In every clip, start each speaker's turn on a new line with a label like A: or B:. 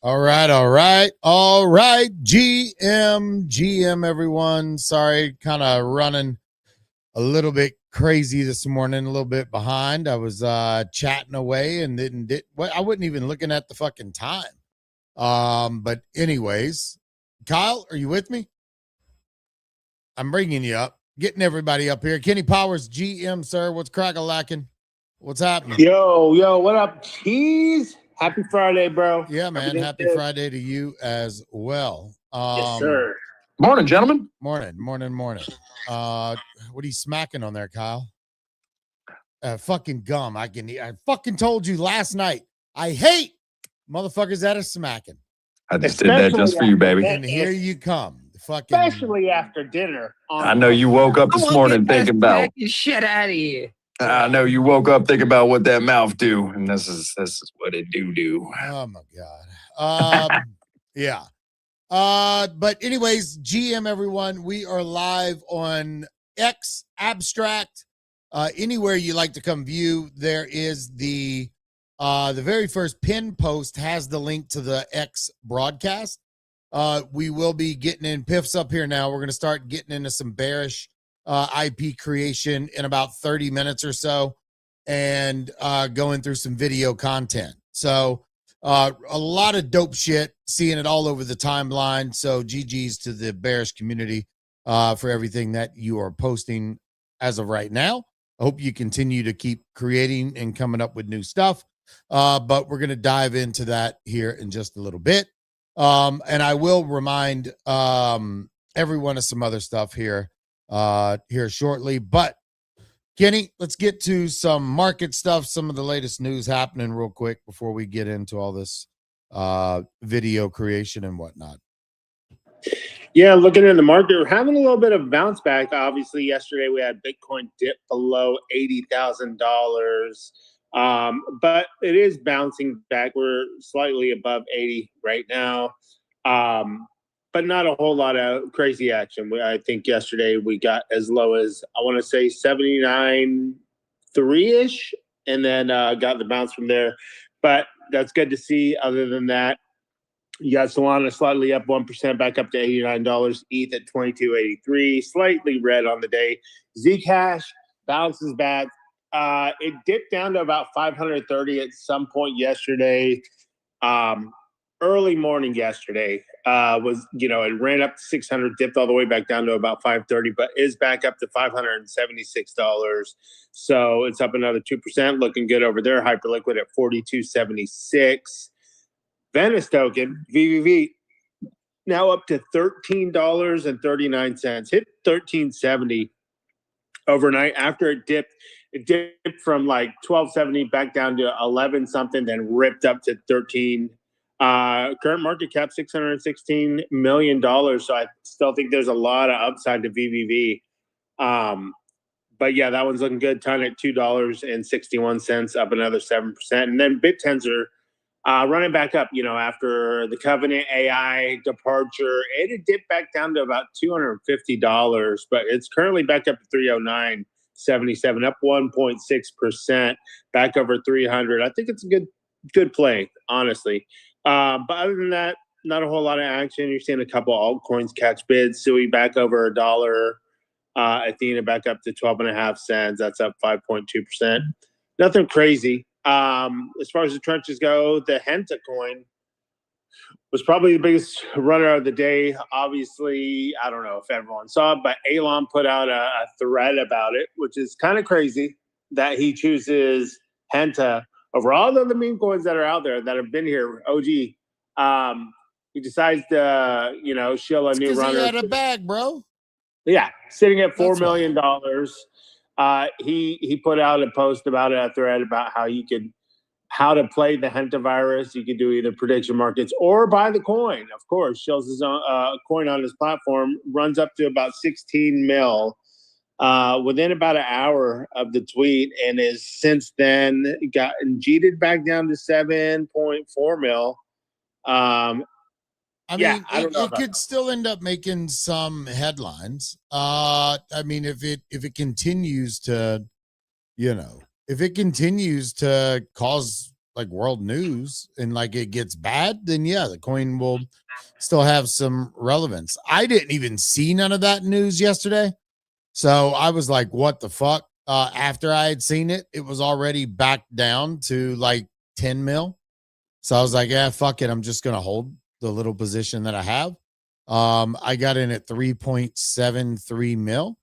A: All right. GM, everyone. Sorry, kind of running a little bit crazy this morning, a little bit behind. I was chatting away and I wasn't even looking at the fucking time. But anyways, Kyle, are you with me? I'm bringing you up, getting everybody up here. Kenny Powers, GM, sir. What's crack-a-lacking? What's happening?
B: Yo, what up, cheese? Happy Friday, bro.
A: Yeah, man. Happy Friday to you as well.
B: Yes, sir.
C: Morning, gentlemen.
A: Morning. What are you smacking on there, Kyle? Fucking gum. I fucking told you last night. I hate motherfuckers that are smacking.
C: I just did that just for you, baby.
A: And here you come. Fucking,
B: especially after dinner.
C: I know you woke up this morning thinking about
D: shit out of here.
C: I know you woke up thinking about what that mouth do, and this is what it do.
A: Oh my god. Yeah. But anyways, GM, everyone, we are live on X Abstract. Anywhere you like to come view, there is the very first pin post has the link to the X broadcast. We will be getting in Piff's up here now. We're going to start getting into some bearish IP creation in about 30 minutes or so, and going through some video content. So a lot of dope shit, seeing it all over the timeline. So GG's to the bearish community. for everything that you are posting as of right now. I hope you continue to keep creating and coming up with new stuff. But we're going to dive into that here in just a little bit. And I will remind everyone of some other stuff here shortly. But Kenny, let's get to some market stuff, some of the latest news happening real quick before we get into all this video creation and whatnot.
B: Yeah, looking at the market, we're having a little bit of bounce back. Obviously, yesterday we had Bitcoin dip below $80,000, but it is bouncing back. We're slightly above 80 right now, but not a whole lot of crazy action. I think yesterday we got as low as, I want to say 79.3-ish, and then got the bounce from there. But that's good to see. Other than that, you got Solana slightly up 1%, back up to $89. ETH at 22.83, slightly red on the day. Zcash bounces back. It dipped down to about 530 at some point yesterday. Early morning yesterday was, it ran up to 600, dipped all the way back down to about 530, but is back up to $576. So it's up another 2%, looking good over there. Hyperliquid at 42.76. Venice token, VVV, now up to $13.39. Hit $13.70 overnight after it dipped. It dipped from like $12.70 back down to 11 something, then ripped up to 13. Current market cap $616 million. So I still think there's a lot of upside to VVV. But yeah, that one's looking good. Ton at $2.61, up another 7%. And then BitTensor running back up, after the Covenant AI departure. It had dipped back down to about $250, but it's currently back up to $309.77, up 1.6%, back over 300. I think it's a good play, honestly. But other than that, not a whole lot of action. You're seeing a couple altcoins catch bids. Sui back over $1. Athena back up to 12.5 cents. That's up 5.2%. Nothing crazy. As far as the trenches go, the Henta coin was probably the biggest runner of the day. Obviously, I don't know if everyone saw it, but Elon put out a thread about it, which is kind of crazy that he chooses Henta over all the other meme coins that are out there that have been here. OG, he decides to, shill a new runner.
A: He had a bag, bro.
B: Yeah, sitting at $4 million. He put out a post about it, a thread about how to play the Henta virus. You could do either prediction markets or buy the coin. Of course, shows his own coin on his platform, runs up to about 16 mil within about an hour of the tweet, and is since then gotten jeeted back down to 7.4 mil.
A: I mean, it could still end up making some headlines. I mean, if it continues to, if it continues to cause like world news and like it gets bad, then yeah, the coin will still have some relevance. I didn't even see none of that news yesterday. So I was like, what the fuck? After I had seen it, it was already back down to like 10 mil. So I was like, yeah, fuck it. I'm just going to hold the little position that I have. I got in at 3.73 mil.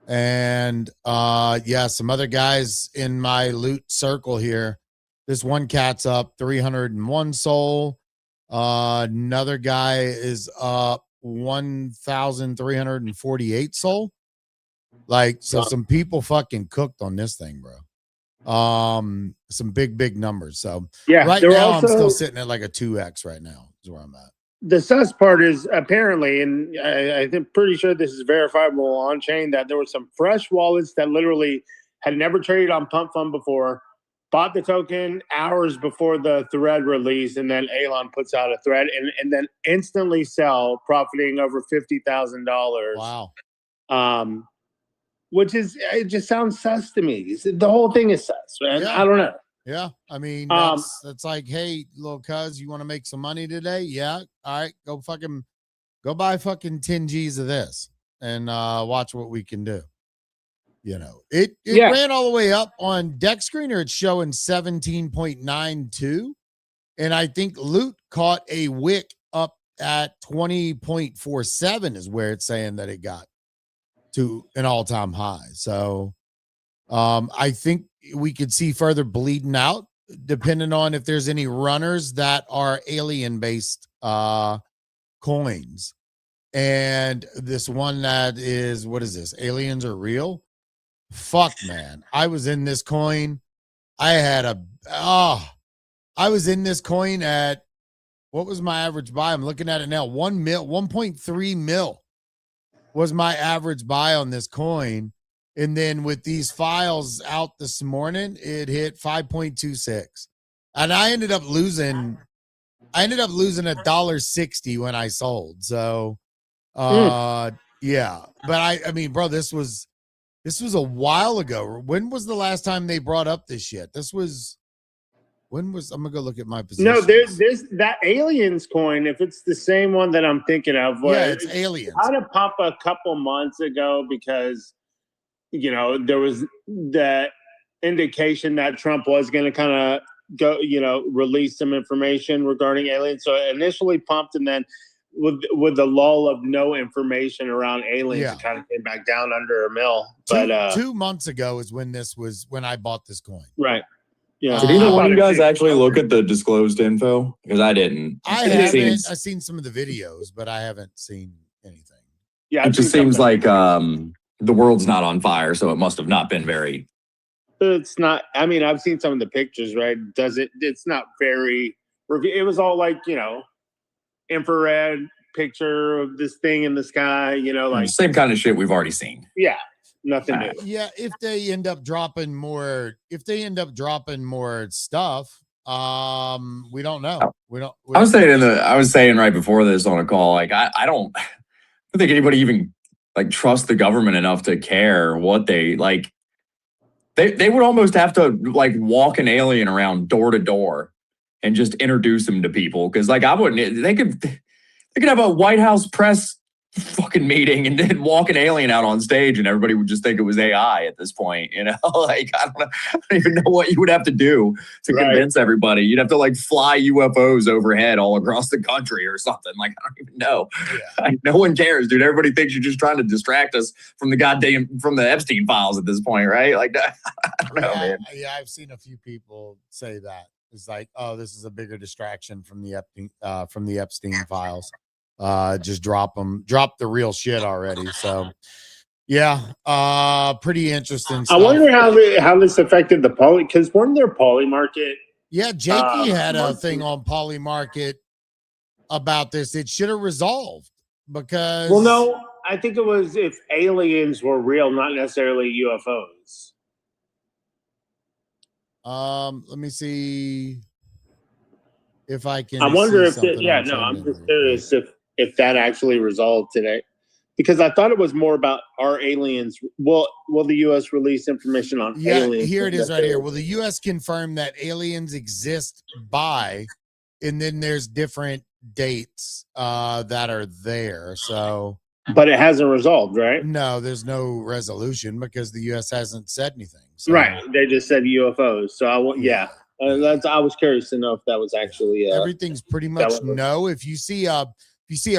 A: And yeah, some other guys in my loot circle here. This one cat's up 301 soul. Another guy is up 1,348 soul. Like, so some people fucking cooked on this thing, bro. Some big numbers. So
B: yeah,
A: right now I'm still sitting at like a 2x right now is where I'm at.
B: The sus part is apparently, and I'm pretty sure this is verifiable on chain, that there were some fresh wallets that literally had never traded on Pump Fund before, bought the token hours before the thread release, and then Elon puts out a thread and then instantly sell, profiting over $50,000.
A: Wow.
B: Which is, it just sounds sus to me. The whole thing is sus, man. Yeah. I don't know.
A: Yeah, I mean, that's like, hey, little cuz, you want to make some money today? Yeah, all right, go buy fucking 10 G's of this and watch what we can do. It ran all the way up on Deck Screener. It's showing 17.92, and I think Loot caught a wick up at 20.47 is where it's saying that it got to an all-time high. So I think we could see further bleeding out depending on if there's any runners that are alien-based coins. And this one that is, what is this? Aliens are real? Fuck, man. I was in this coin. I was in this coin at, what was my average buy? I'm looking at it now. 1.3 mil was my average buy on this coin. And then with these files out this morning, it hit 5.26. And I ended up losing $1.60 when I sold. So yeah. But I mean, bro, this was a while ago. When was the last time they brought up this shit? I'm gonna go look at my position.
B: No, there's that aliens coin. If it's the same one that I'm thinking of,
A: yeah, it's aliens.
B: How to pop a couple months ago because there was the indication that Trump was going to kind of go, release some information regarding aliens. So it initially pumped, and then with the lull of no information around aliens, it kind of came back down under a mil. But
A: 2 months ago is when I bought this coin.
B: Right. Yeah.
C: Did either one of you guys actually look at the disclosed info? Because I didn't.
A: I haven't. I've seen some of the videos, but I haven't seen anything.
B: Yeah,
C: it just seems like the world's not on fire, so it must have not been very.
B: It's not. I mean, I've seen some of the pictures. Right? It's not very. It was all like infrared picture of this thing in the sky. Like
C: same kind of shit we've already seen.
B: Yeah. Nothing new.
A: Yeah, if they end up dropping more stuff, we don't know.
C: I was saying right before this on a call, like I don't think anybody even like trust the government enough to care what they like. They would almost have to like walk an alien around door to door and just introduce them to people, because like I wouldn't. They could have a White House press fucking meeting and then walk an alien out on stage and everybody would just think it was AI at this point, like I don't even know what you would have to do to convince everybody. You'd have to like fly UFOs overhead all across the country or something. Like I don't even know. No one cares, dude. Everybody thinks you're just trying to distract us from the Epstein files at this point, right? Like I don't know, man.
A: Yeah, I've seen a few people say that. It's like, oh, this is a bigger distraction from the Epstein files. Just drop the real shit already. So yeah, pretty interesting stuff.
B: I wonder how this affected the poly, because weren't there poly market?
A: Yeah, Jakey had a thing on poly market about this. It should have resolved because
B: no, I think it was if aliens were real, not necessarily UFOs.
A: Let me see if I can.
B: I wonder if I'm just curious if that actually resolved today, because I thought it was more about our aliens. Will the U.S. release information on aliens?
A: Here it is right here. Will the U.S. confirm that aliens exist by, and then there's different dates that are there. So,
B: but it hasn't resolved, right?
A: No, there's no resolution because the U.S. hasn't said anything. So.
B: Right. They just said UFOs. So I was curious to know if that was actually
A: everyth's pretty much no. If you see a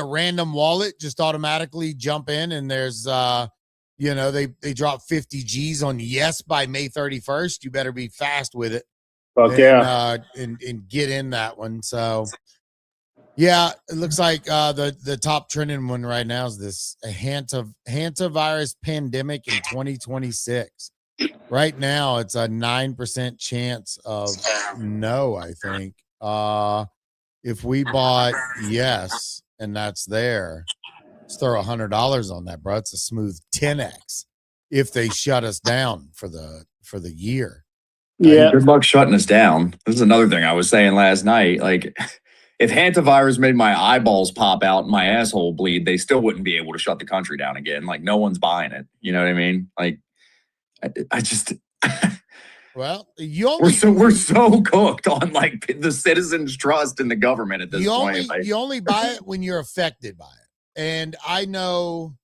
A: random wallet, just automatically jump in, and there's they drop 50 G's on yes by May 31st. You better be fast with it. And get in that one. So yeah, it looks like the top trending one right now is this hantavirus pandemic in 2026. Right now, it's a 9% chance of no, I think. If we bought yes, and that's there, let's throw $100 on that, bro. It's a smooth 10x if they shut us down for the year.
B: Yeah.
C: Good luck shutting us down. This is another thing I was saying last night. Like, if hantavirus made my eyeballs pop out and my asshole bleed, they still wouldn't be able to shut the country down again. Like, no one's buying it. You know what I mean? Like, I just
A: well,
C: we're so cooked on like the citizens' trust in the government at this point.
A: You only buy it when you're affected by it. And I know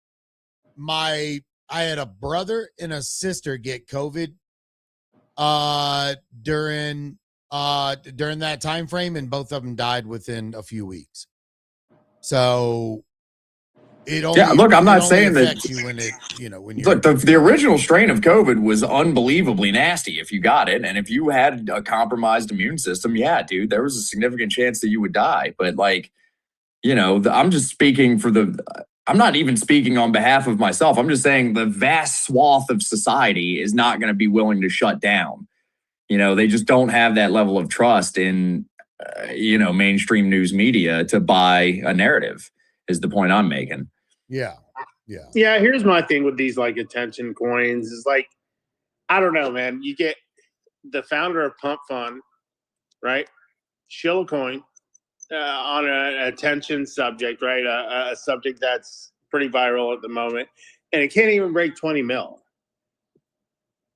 A: I had a brother and a sister get COVID during that time frame, and both of them died within a few weeks. So it only,
C: Yeah, look, I'm not
A: it only
C: saying that.
A: affects you when it, you know, when you're
C: Look, the original strain of COVID was unbelievably nasty if you got it. And if you had a compromised immune system, yeah, dude, there was a significant chance that you would die. But like, you know, I'm just speaking for I'm not even speaking on behalf of myself. I'm just saying the vast swath of society is not going to be willing to shut down. You know, they just don't have that level of trust in, you know, mainstream news media to buy a narrative, is the point I'm making.
A: Yeah.
B: Yeah, here's my thing with these like attention coins is like, I don't know, man. You get the founder of Pump Fund, right? Shill a coin on an attention subject, right? A subject that's pretty viral at the moment, and it can't even break 20 mil.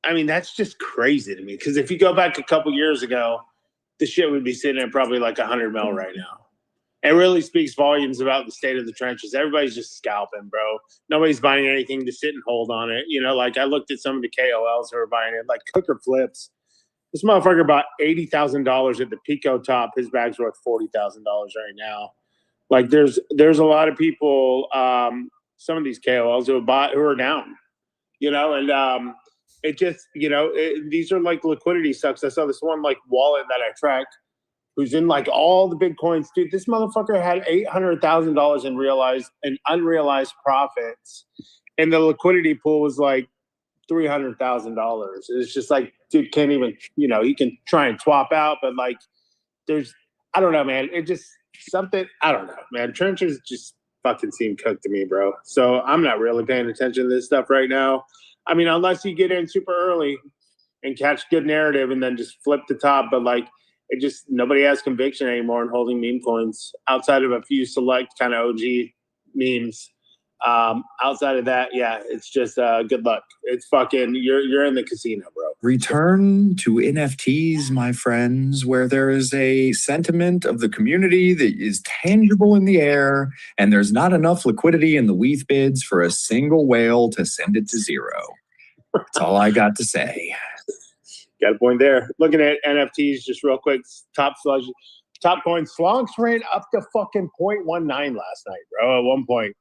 B: I mean, that's just crazy to me. Because if you go back a couple years ago, the shit would be sitting at probably like 100 mil right now. It really speaks volumes about the state of the trenches. Everybody's just scalping, bro. Nobody's buying anything to sit and hold on it. You know, like I looked at some of the KOLs who are buying it, like Cooker Flips. This motherfucker bought $80,000 at the Pico top. His bag's worth $40,000 right now. Like there's a lot of people, some of these KOLs who are down, you know, and it just, you know, these are like liquidity sucks. I saw this one like wallet that I track who's in like all the big coins. Dude, this motherfucker had $800,000 in realized and unrealized profits. And the liquidity pool was like $300,000. It's just like, dude can't even, you know, he can try and swap out, but like I don't know, man. It just something, I don't know, man. Trenches just fucking seem cooked to me, bro. So I'm not really paying attention to this stuff right now. I mean, unless you get in super early and catch good narrative and then just flip the top, but like, it just nobody has conviction anymore in holding meme coins outside of a few select kind of OG memes. Outside of that, yeah, it's just good luck. It's fucking you're in the casino, bro.
C: Return to NFTs, my friends, where there is a sentiment of the community that is tangible in the air, and there's not enough liquidity in the WETH bids for a single whale to send it to zero. That's all I got to say.
B: Got a point there. Looking at NFTs just real quick. Top coin Slonks ran up to fucking 0.19 last night, bro, at one point.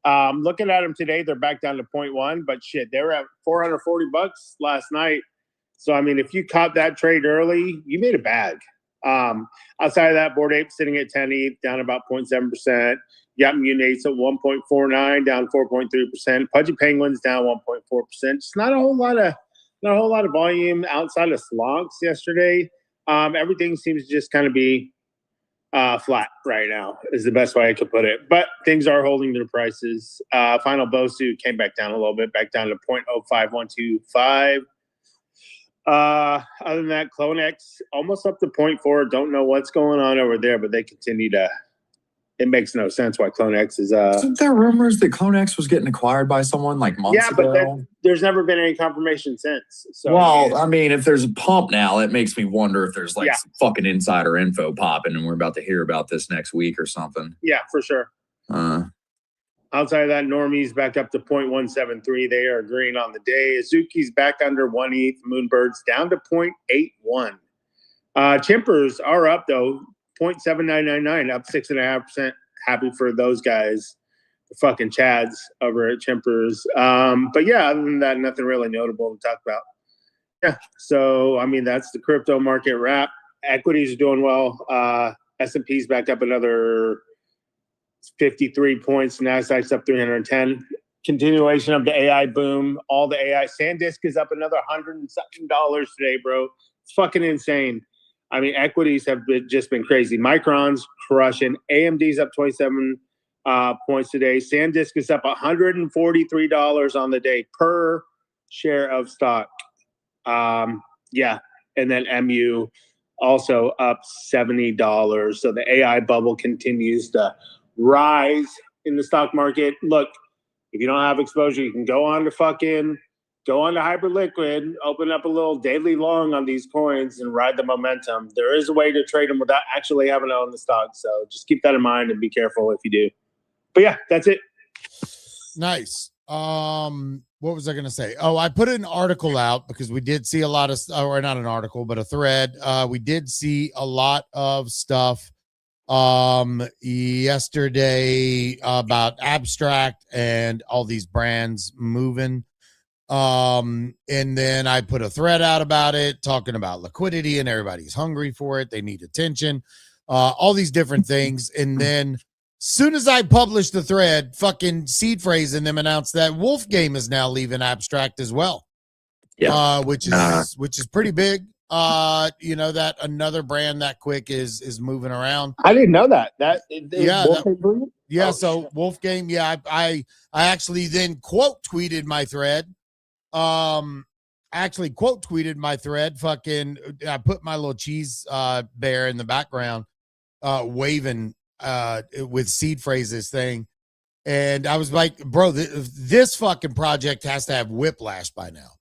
B: Looking at them today, they're back down to 0.1, but shit, they were at $440 last night. So, I mean, if you caught that trade early, you made a bag. Outside of that, Bored Ape sitting at 10 ETH, down about 0.7%. You got Munates at 1.49, down 4.3%. Pudgy Penguins down 1.4%. Just not a whole lot of volume outside of Slonks yesterday. Everything seems to just kind of be flat right now is the best way I could put it. But things are holding their prices. Final Bosu came back down a little bit, back down to 0.05125. Other than that, CloneX almost up to 0.4. Don't know what's going on over there, but they continue to. It makes no sense why CloneX is.
C: Isn't there rumors that CloneX was getting acquired by someone like months ago?
B: Yeah, but there's never been any confirmation since. So,
C: well, I mean, if there's a pump now, it makes me wonder if there's like
B: Yeah.
C: some fucking insider info popping, and we're about to hear about this next week or something.
B: Yeah, for sure. Outside of that, Normie's back up to 0.173. They are green on the day. Azuki's back under 1 ETH. Moonbird's down to 0.81. Chimpers are up, though, 0.7999, up 6.5%. Happy for those guys, the fucking Chads over at Chimpers. But yeah, other than that, nothing really notable to talk about. Yeah, so, I mean, that's the crypto market wrap. Equities are doing well. S&P's back up another 53 points. NASDAQ's up 310. Continuation of the AI boom. All the AI. SanDisk is up another $100 and something today, bro. It's fucking insane. I mean, equities have just been crazy. Micron's crushing. AMD's up 27 points today. SanDisk is up $143 on the day per share of stock. Yeah. And then MU also up $70. So the AI bubble continues to rise in the stock market. Look, if you don't have exposure, you can go on to Hyperliquid, open up a little daily long on these coins and ride the momentum. There is a way to trade them without actually having to own the stock. So just keep that in mind and be careful if you do. But yeah, that's it.
A: Nice. What was I going to say? Oh, I put an article out because we did see a lot of, or not an article, but a thread. We did see a lot of stuff yesterday about Abstract and all these brands moving. And then I put a thread out about it, talking about liquidity, and everybody's hungry for it. They need attention, all these different things. And then soon as I published the thread, fucking Seed Phrase and them announced that Wolf Game is now leaving Abstract as well.
C: Yeah.
A: Which is pretty big. You know, that another brand that quick is moving around.
B: I didn't know that.
A: So Wolf Game, I actually then quote tweeted my thread. Fucking, I put my little cheese bear in the background, waving with Seed Phrases thing, and I was like, bro, this fucking project has to have whiplash by now.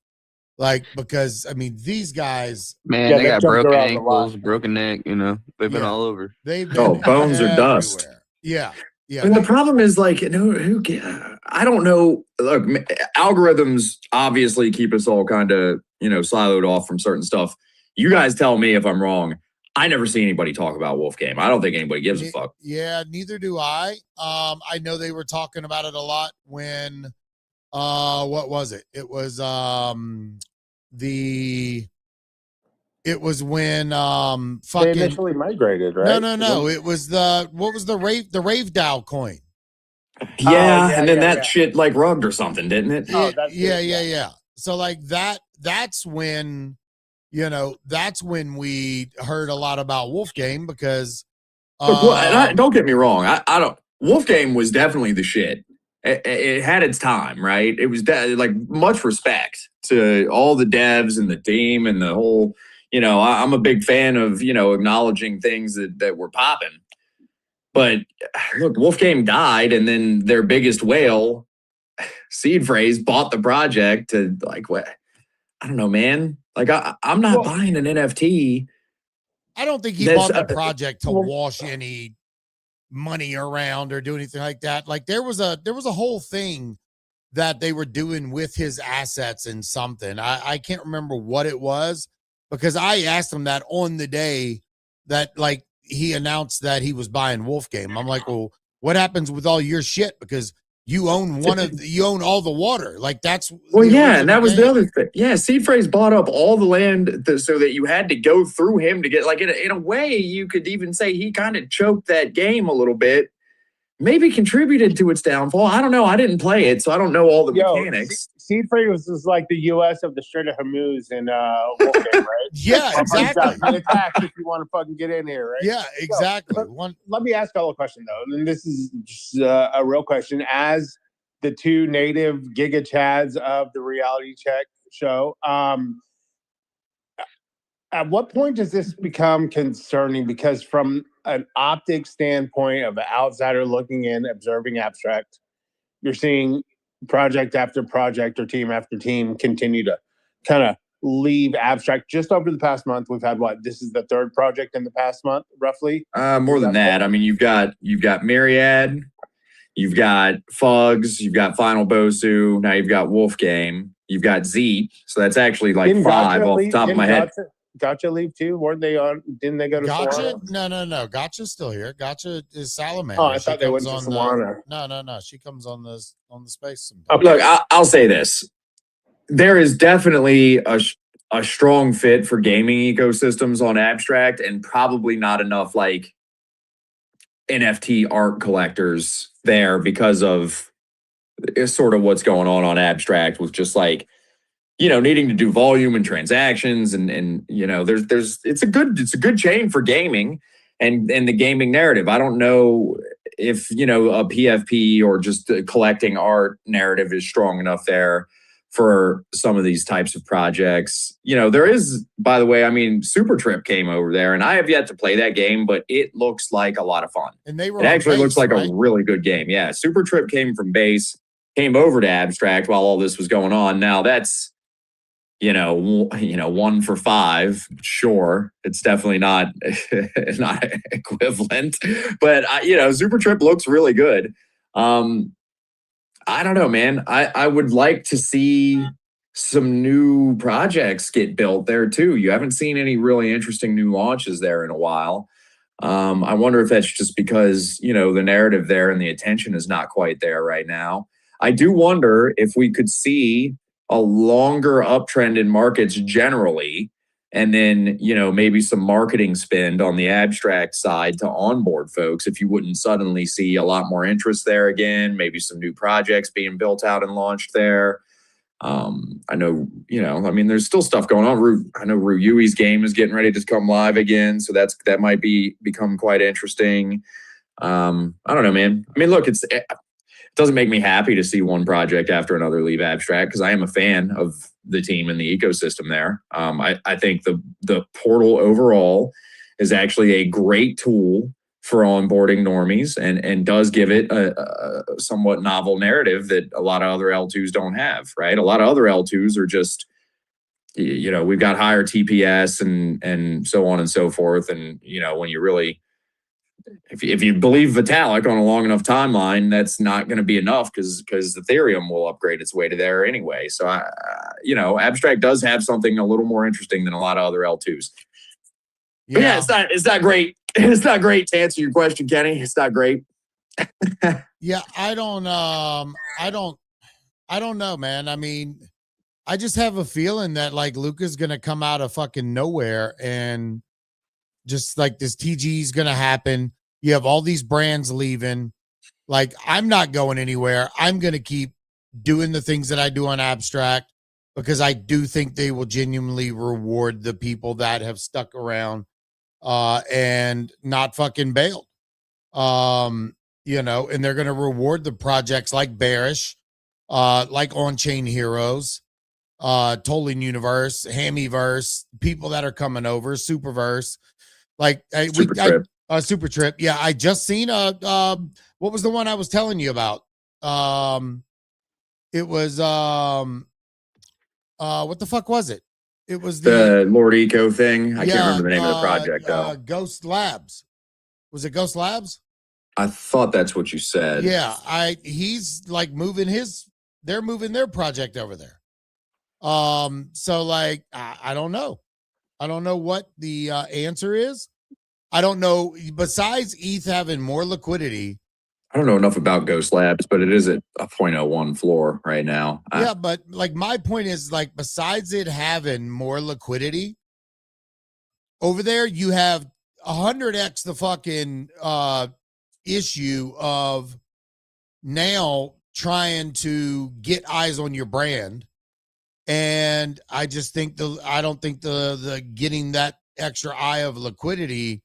A: Like, because I mean, these guys,
D: man, they got broken ankles, broken neck, you know, they've been all over.
A: They've been
C: bones
A: everywhere.
C: are dust.
A: Yeah.
C: And the problem is, like, I don't know. Look, algorithms obviously keep us all kind of, siloed off from certain stuff. You guys tell me if I'm wrong. I never see anybody talk about Wolf Game. I don't think anybody gives a fuck.
A: Yeah, neither do I. I know they were talking about it a lot when, what was it? It was when fucking
B: they initially migrated, right?
A: No. It was what was the Rave DAO coin?
C: Yeah, and then that shit like rugged or something, didn't it?
A: Yeah. So like that's when, that's when we heard a lot about Wolf Game because
C: look, don't get me wrong. I don't. Wolf Game was definitely the shit. It had its time, right? It was like much respect to all the devs and the team and the whole. I'm a big fan of acknowledging things that were popping. But look, Wolf Game died, and then their biggest whale, Seed Phrase, bought the project to like what? I don't know, man. Like I'm not buying an NFT.
A: I don't think he bought the project to wash any money around or do anything like that. Like there was a whole thing that they were doing with his assets and something. I can't remember what it was because I asked him that on the day that like he announced that he was buying Wolf Game. I'm like, well, what happens with all your shit? Because you own you own all the water. Like that's
C: and that was the other thing. Yeah, Seed Phrase bought up all the land so that you had to go through him to get like in a way you could even say he kind of choked that game a little bit. Maybe contributed to its downfall. I don't know. I didn't play it, so I don't know all the mechanics.
B: Seed Phrase was like the U.S. of the Strait of Hormuz in Wolf Game, right?
A: Yeah, exactly.
B: Get attacked if you want to fucking get in here, right?
A: Yeah, exactly.
B: So, let me ask y'all a question, though. And this is just a real question. As the two native Giga Chads of the reality check show, at what point does this become concerning? Because from an optics standpoint of an outsider looking in, observing Abstract, you're seeing project after project or team after team continue to kind of leave Abstract. Just over the past month, we've had this is the third project in the past month, roughly.
C: More than that. I mean, you've got Myriad, you've got Fugs, you've got Final Bosu, now you've got Wolf Game, you've got Zeet. So that's actually like five off the top of my head.
B: Gotcha leave too? Weren't they on? Didn't they go to
A: Gotcha?
B: Solana?
A: No. Gotcha's still here. Gotcha is Salamander.
B: Oh, I thought they went to Solana.
A: No. She comes on the space sometimes.
C: Okay. Look, I'll say this: there is definitely a strong fit for gaming ecosystems on Abstract, and probably not enough like NFT art collectors there because of sort of what's going on Abstract with just like. Needing to do volume and transactions and there's it's a good chain for gaming and the gaming narrative. I don't know if, a PFP or just collecting art narrative is strong enough there for some of these types of projects. There is, by the way, I mean, Super Trip came over there and I have yet to play that game, but it looks like a lot of fun.
A: And it
C: actually looks like a really good game. Yeah. Super Trip came from base, came over to Abstract while all this was going on. Now that's, 1 for 5. Sure, it's definitely not equivalent, but Super Trip looks really good. I don't know, man. I would like to see some new projects get built there too. You haven't seen any really interesting new launches there in a while. I wonder if that's just because, the narrative there and the attention is not quite there right now. I do wonder if we could see a longer uptrend in markets generally, and then, maybe some marketing spend on the abstract side to onboard folks. If you wouldn't suddenly see a lot more interest there again, maybe some new projects being built out and launched there. I know, there's still stuff going on. I know Ryui's game is getting ready to come live again, so that might become quite interesting. I don't know, man. Look, it doesn't make me happy to see one project after another leave abstract, because I am a fan of the team and the ecosystem there. I think the portal overall is actually a great tool for onboarding normies, and does give it a somewhat novel narrative that a lot of other L2s don't have, right? A lot of other L2s are just, we've got higher TPS and so on and so forth. And, when you really, if you believe Vitalik on a long enough timeline, that's not going to be enough, because Ethereum will upgrade its way to there anyway. So, abstract does have something a little more interesting than a lot of other L2s. Yeah, it's not great. It's not great to answer your question, Kenny. It's not great.
A: Yeah, I don't know, man. I just have a feeling that like Luca's gonna come out of fucking nowhere, and just like this TG is gonna happen. You have all these brands leaving. Like, I'm not going anywhere. I'm gonna keep doing the things that I do on abstract, because I do think they will genuinely reward the people that have stuck around and not fucking bailed. And they're going to reward the projects like Bearish, like On-Chain Heroes, Tolling Universe, Hammyverse, people that are coming over, Superverse, like Super Trip. Yeah, I just seen what was the one I was telling you about? It was what the fuck was it? It was
C: the Lord Eco thing. I can't remember the name of the project though.
A: Ghost Labs. Was it Ghost Labs?
C: I thought that's what you said.
A: Yeah, he's like they're moving their project over there. So like I don't know. I don't know what the answer is. I don't know, besides ETH having more liquidity.
C: I don't know enough about Ghost Labs, but it is at a 0.01 floor right now.
A: Yeah, but like my point is, like, besides it having more liquidity over there, you have 100x the fucking issue of now trying to get eyes on your brand. And I just think I don't think the getting that extra eye of liquidity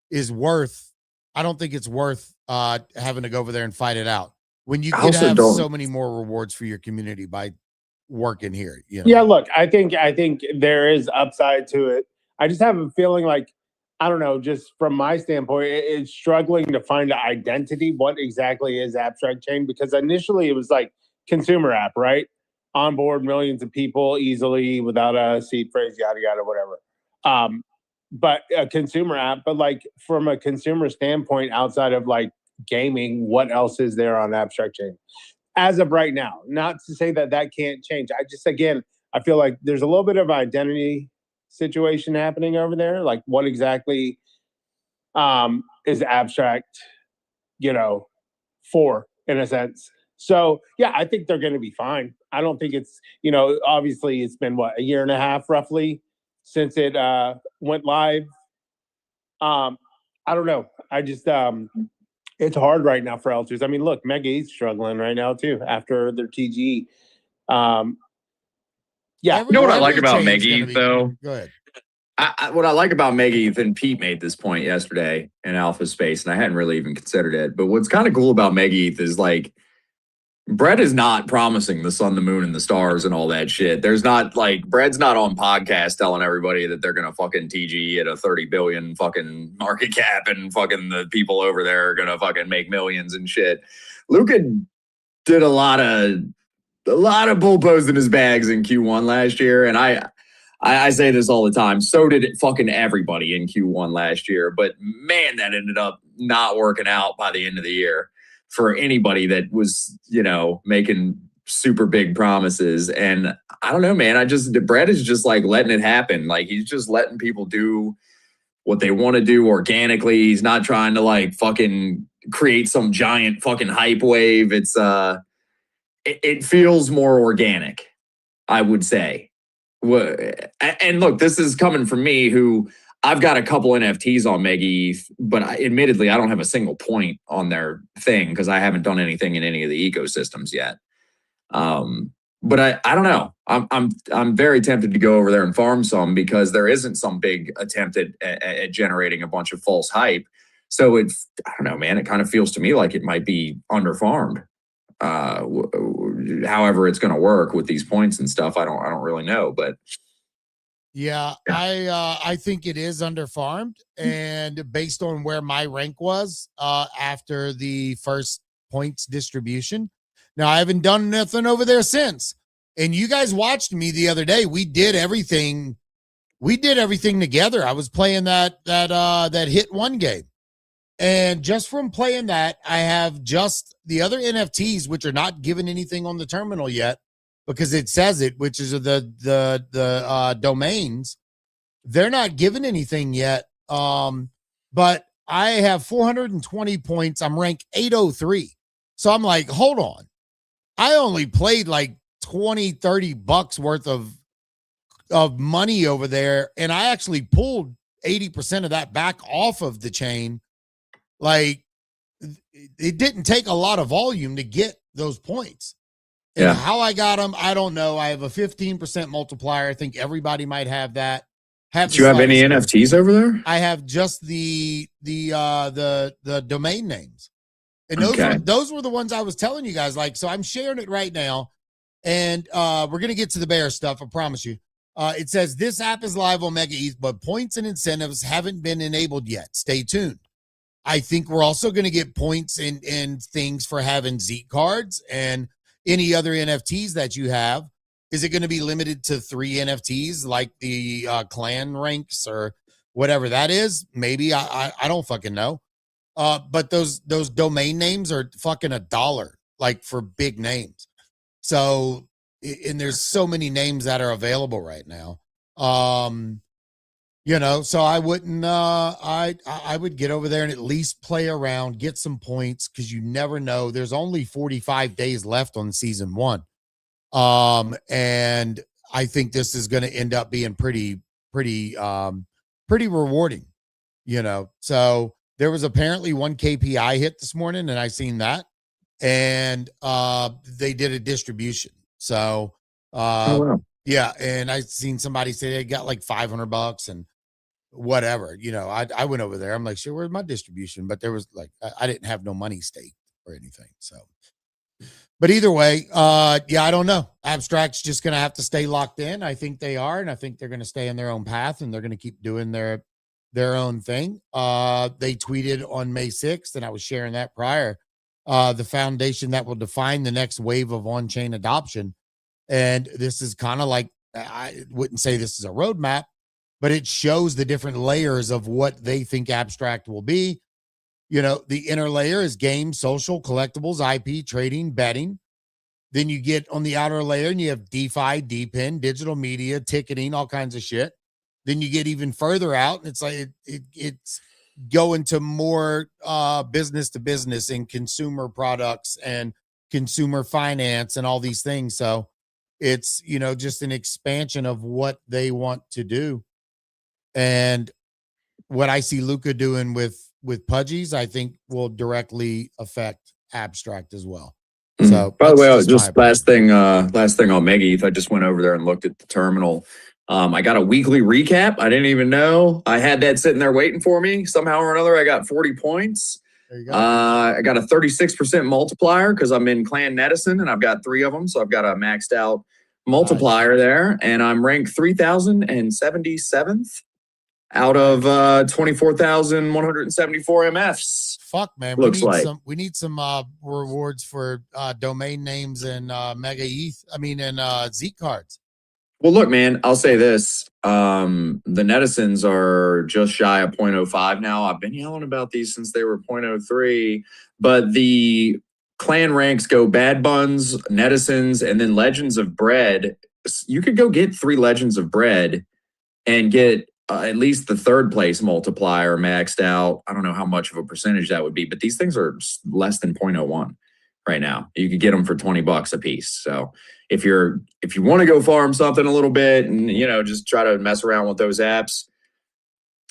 A: is worth. I don't think it's worth having to go over there and fight it out when you could have so many more rewards for your community by working here.
B: Yeah, look, I think there is upside to it. I just have a feeling like, I don't know, just from my standpoint, it's struggling to find an identity. What exactly is abstract chain? Because initially it was like consumer app, right? Onboard millions of people easily without a seed phrase, yada yada, whatever. But a consumer app, but like from a consumer standpoint, outside of like gaming, what else is there on abstract chain as of right now? Not to say that can't change. I feel like there's a little bit of identity situation happening over there. Like, what exactly is abstract, for, in a sense. So yeah, I think they're going to be fine. I don't think it's, obviously it's been a year and a half roughly since it went live. I don't know. I just it's hard right now for L2s. I mean, look, Mega E's struggling right now too after their TG. Yeah.
C: You know what I like about Mega ETH though?
A: Go ahead.
C: What I like about Mega ETH, and Pete made this point yesterday in Alpha Space, and I hadn't really even considered it, but what's kind of cool about Mega ETH is like, Brett is not promising the sun, the moon, and the stars and all that shit. There's not like, Brett's not on podcast telling everybody that they're going to fucking TG at a 30 billion fucking market cap and fucking the people over there are going to fucking make millions and shit. Luca did a lot of bull pose in his bags in Q1 last year. And I say this all the time. So did fucking everybody in Q1 last year. But man, that ended up not working out by the end of the year for anybody that was, making super big promises. And I don't know, man. Brett is just like letting it happen. Like, he's just letting people do what they want to do organically. He's not trying to like fucking create some giant fucking hype wave. It's it feels more organic, I would say. And look, this is coming from me who I've got a couple NFTs on Mega ETH, but admittedly, I don't have a single point on their thing because I haven't done anything in any of the ecosystems yet. But I don't know. I'm very tempted to go over there and farm some because there isn't some big attempt at generating a bunch of false hype. So I don't know, man. It kind of feels to me like it might be underfarmed. However, it's going to work with these points and stuff. I don't really know, but.
A: Yeah, I think it is underfarmed, and based on where my rank was after the first points distribution. Now I haven't done nothing over there since. And you guys watched me the other day. We did everything together. I was playing that hit one game. And just from playing that, I have just the other NFTs, which are not given anything on the terminal yet, because it says it, which is the domains. They're not given anything yet. But I have 420 points. I'm ranked 803. So I'm like, hold on. I only played like 20, 30 bucks worth of money over there. And I actually pulled 80% of that back off of the chain. Like, it didn't take a lot of volume to get those points. And how I got them, I don't know. I have a 15% multiplier. I think everybody might have that.
C: Do you have any NFTs over there?
A: I have just the domain names. And those were the ones I was telling you guys. Like, so I'm sharing it right now. And we're going to get to the bear stuff, I promise you. It says, this app is live on Mega ETH, but points and incentives haven't been enabled yet. Stay tuned. I think we're also going to get points and things for having Zeke cards and any other NFTs that you have. Is it going to be limited to 3 NFTs like the clan ranks or whatever that is? Maybe. I don't fucking know. But those domain names are fucking $1, like for big names. So, and there's so many names that are available right now. You know, so I wouldn't, I would get over there and at least play around, get some points, because you never know. There's only 45 days left on season 1. And I think this is going to end up being pretty rewarding, you know. So there was apparently one KPI hit this morning, and I seen that, and they did a distribution. So yeah, and I seen somebody say they got like $500 and whatever, you know. I went over there. I'm like, sure, where's my distribution? But there was like, I didn't have no money staked or anything. So, but either way, yeah, I don't know. Abstract's just going to have to stay locked in. I think they are. And I think they're going to stay in their own path, and they're going to keep doing their own thing. They tweeted on May 6th, and I was sharing that prior, the foundation that will define the next wave of on-chain adoption. And this is kind of like, I wouldn't say this is a roadmap, but it shows the different layers of what they think Abstract will be. You know, the inner layer is games, social, collectibles, IP, trading, betting. Then you get on the outer layer and you have DeFi, DePIN, digital media, ticketing, all kinds of shit. Then you get even further out, and it's like it's going to more business to business and consumer products and consumer finance and all these things. So it's, you know, just an expansion of what they want to do. And what I see Luca doing with Pudgies, I think will directly affect Abstract as well. So
C: by the way, just last thing on Mega ETH, I just went over there and looked at the terminal. I got a weekly recap. I didn't even know I had that sitting there waiting for me. Somehow or another, I got 40 points.
A: There you go.
C: I got a 36% multiplier because I'm in Clan Netison and I've got 3 of them. So I've got a maxed out multiplier there, and I'm ranked 3,077th out of 24,174 MFs.
A: Fuck, man. We need some rewards for domain names and Mega ETH. I mean, and Zeke cards.
C: Well, look, man, I'll say this. The Netisons are just shy of 0.05 now. I've been yelling about these since they were 0.03, but the clan ranks go Bad Buns, Netisons, and then Legends of Bread. You could go get 3 Legends of Bread and get at least the third place multiplier maxed out. I don't know how much of a percentage that would be, but these things are less than 0.01 right now. You could get them for $20 a piece. So if you want to go farm something a little bit and, you know, just try to mess around with those apps.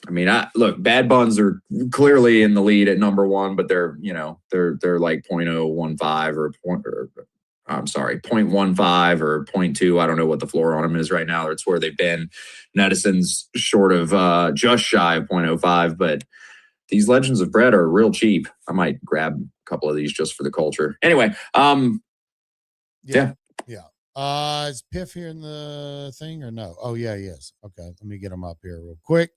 C: I mean, look, Bad Buns are clearly in the lead at number one, but they're, you know, they're like 0.015 or 0.15 or 0.2. I don't know what the floor on them is right now. It's where they've been. Netison's short of just shy of 0.05, but these Legends of Bread are real cheap. I might grab a couple of these just for the culture. Anyway, yeah.
A: Is Piff here in the thing or no? Oh yeah, he is. Okay, let me get him up here real quick.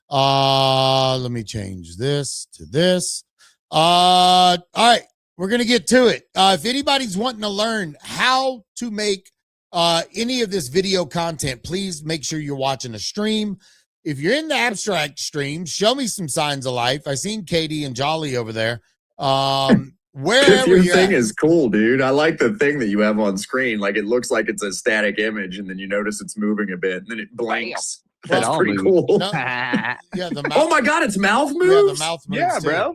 A: Let me change this to this. All right, we're gonna get to it. If anybody's wanting to learn how to make any of this video content, please make sure you're watching a stream. If you're in the abstract stream, show me some signs of life. I seen Katie and Jolly over there. Wherever
C: your
A: you're
C: thing
A: at.
C: is cool, dude. I like the thing that you have on screen. Like it looks like it's a static image, and then you notice it's moving a bit, and then it blinks. That's pretty cool.
A: No, yeah, the mouth.
C: Oh my god, its mouth moves.
A: Yeah, the mouth moves.
D: Yeah,
A: too.
D: bro.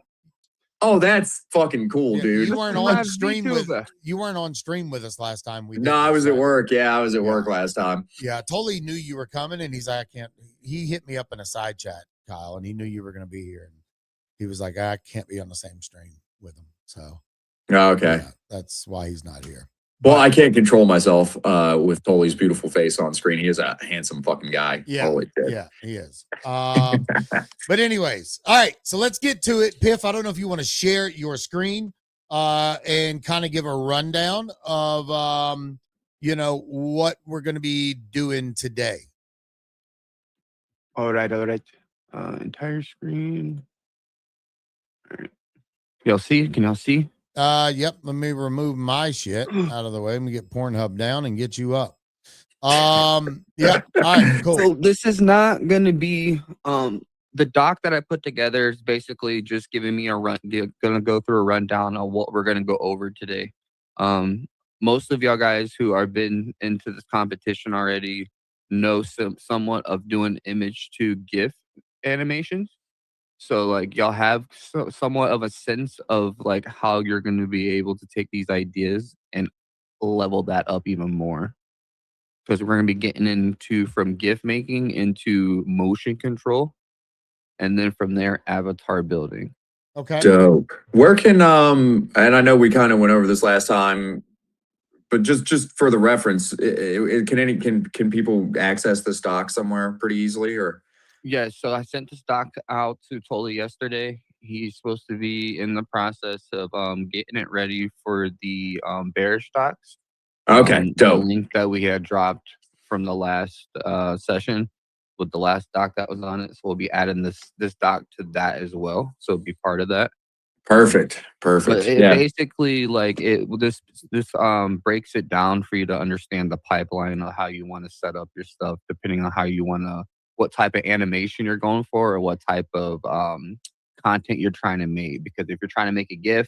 C: Oh, that's fucking cool,
A: Yeah,
C: dude.
A: You weren't on stream with us last time.
C: No, I was at work. Yeah, I was at work last time.
A: Yeah, I totally knew you were coming, and he's like, I can't. He hit me up in a side chat, Kyle, and he knew you were going to be here, and he was like, I can't be on the same stream with him. So,
C: okay,
A: yeah, that's why he's not here.
C: Well, I can't control myself with Tolly's beautiful face on screen. He is a handsome fucking guy.
A: Yeah,
C: holy shit.
A: Yeah, he is. But anyways, all right. So let's get to it. Piff, I don't know if you want to share your screen and kind of give a rundown of you know, what we're going to be doing today.
D: All right. Entire screen. All right. Y'all see? Can y'all see?
A: Yep. Let me remove my shit out of the way. Let me get Pornhub down and get you up. Yeah. All right, cool.
D: So this is not gonna be the doc that I put together is basically just giving me gonna go through a rundown of what we're gonna go over today. Most of y'all guys who are been into this competition already know somewhat of doing image to GIF animations. So like y'all have somewhat of a sense of like how you're going to be able to take these ideas and level that up even more. Because we're going to be getting into from GIF making into motion control, and then from there avatar building.
A: Okay.
C: Dope. Where can and I know we kind of went over this last time, but just for the reference, can people access this doc somewhere pretty easily or?
D: Yeah, so I sent this doc out to Tolly yesterday. He's supposed to be in the process of getting it ready for the Bearish docs.
C: Okay, dope.
D: The link that we had dropped from the last session with the last doc that was on it. So we'll be adding this doc to that as well. So it'll be part of that.
C: Perfect.
D: But it basically this breaks it down for you to understand the pipeline of how you want to set up your stuff, depending on how you want to, what type of animation you're going for, or what type of content you're trying to make. Because if you're trying to make a GIF,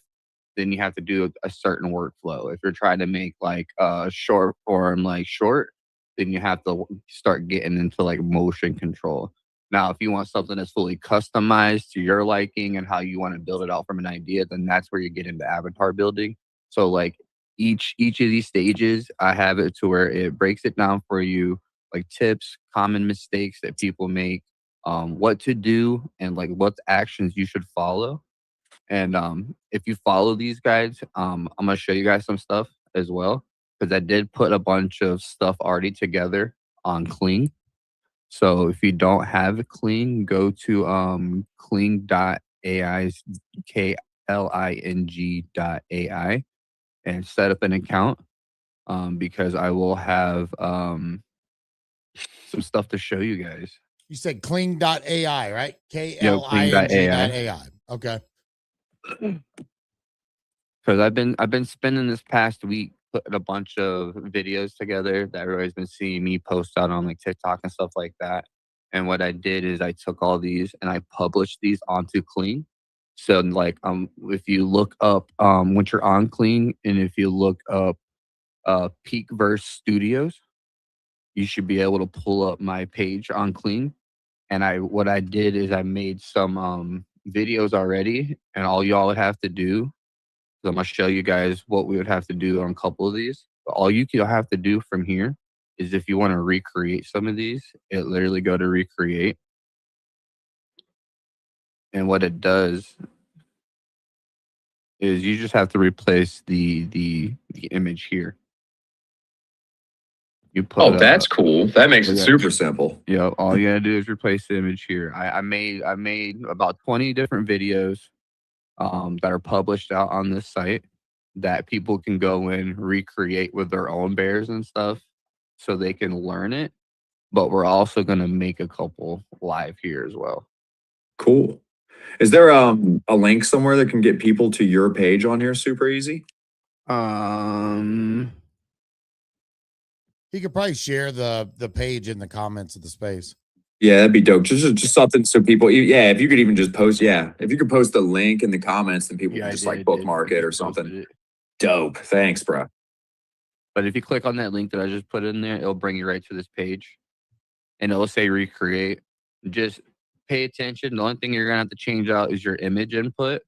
D: then you have to do a certain workflow. If you're trying to make like a short form, like short, then you have to start getting into like motion control. Now, if you want something that's fully customized to your liking and how you want to build it out from an idea, then that's where you get into avatar building. So like each of these stages, I have it to where it breaks it down for you, like tips, common mistakes that people make, what to do, and like what actions you should follow. And if you follow these guides, I'm gonna show you guys some stuff as well, because I did put a bunch of stuff already together on Kling. So if you don't have Kling, go to kling.ai's KLING.ai and set up an account, because I will have some stuff to show you guys.
A: You said kling.ai, right? KLING.ai. Okay.
D: Because I've been spending this past week putting a bunch of videos together that everybody's been seeing me post out on like TikTok and stuff like that. And what I did is I took all these and I published these onto Kling. So like if you look up when you're on Kling, and if you look up Peakverse Studios, you should be able to pull up my page on Kling. And what I did is I made some videos already, and all y'all would have to do, so I'm gonna show you guys what we would have to do on a couple of these. But all you can have to do from here is, if you want to recreate some of these, it literally go to recreate. And what it does is you just have to replace the image here. You put
C: Oh, that's cool. That makes it super simple.
D: Yeah, all you gotta do is replace the image here. I made about 20 different videos that are published out on this site that people can go in, recreate with their own bears and stuff, so they can learn it. But we're also gonna make a couple live here as well.
C: Cool. Is there a link somewhere that can get people to your page on here super easy?
A: He could probably share the page in the comments of the space.
C: Yeah, that'd be dope. Just something so people, yeah, if you could even just post, yeah, if you could post the link in the comments, then people can just like bookmark it or something. Dope. Thanks, bro.
D: But if you click on that link that I just put in there, it'll bring you right to this page, and it'll say recreate. Just pay attention. The only thing you're gonna have to change out is your image input.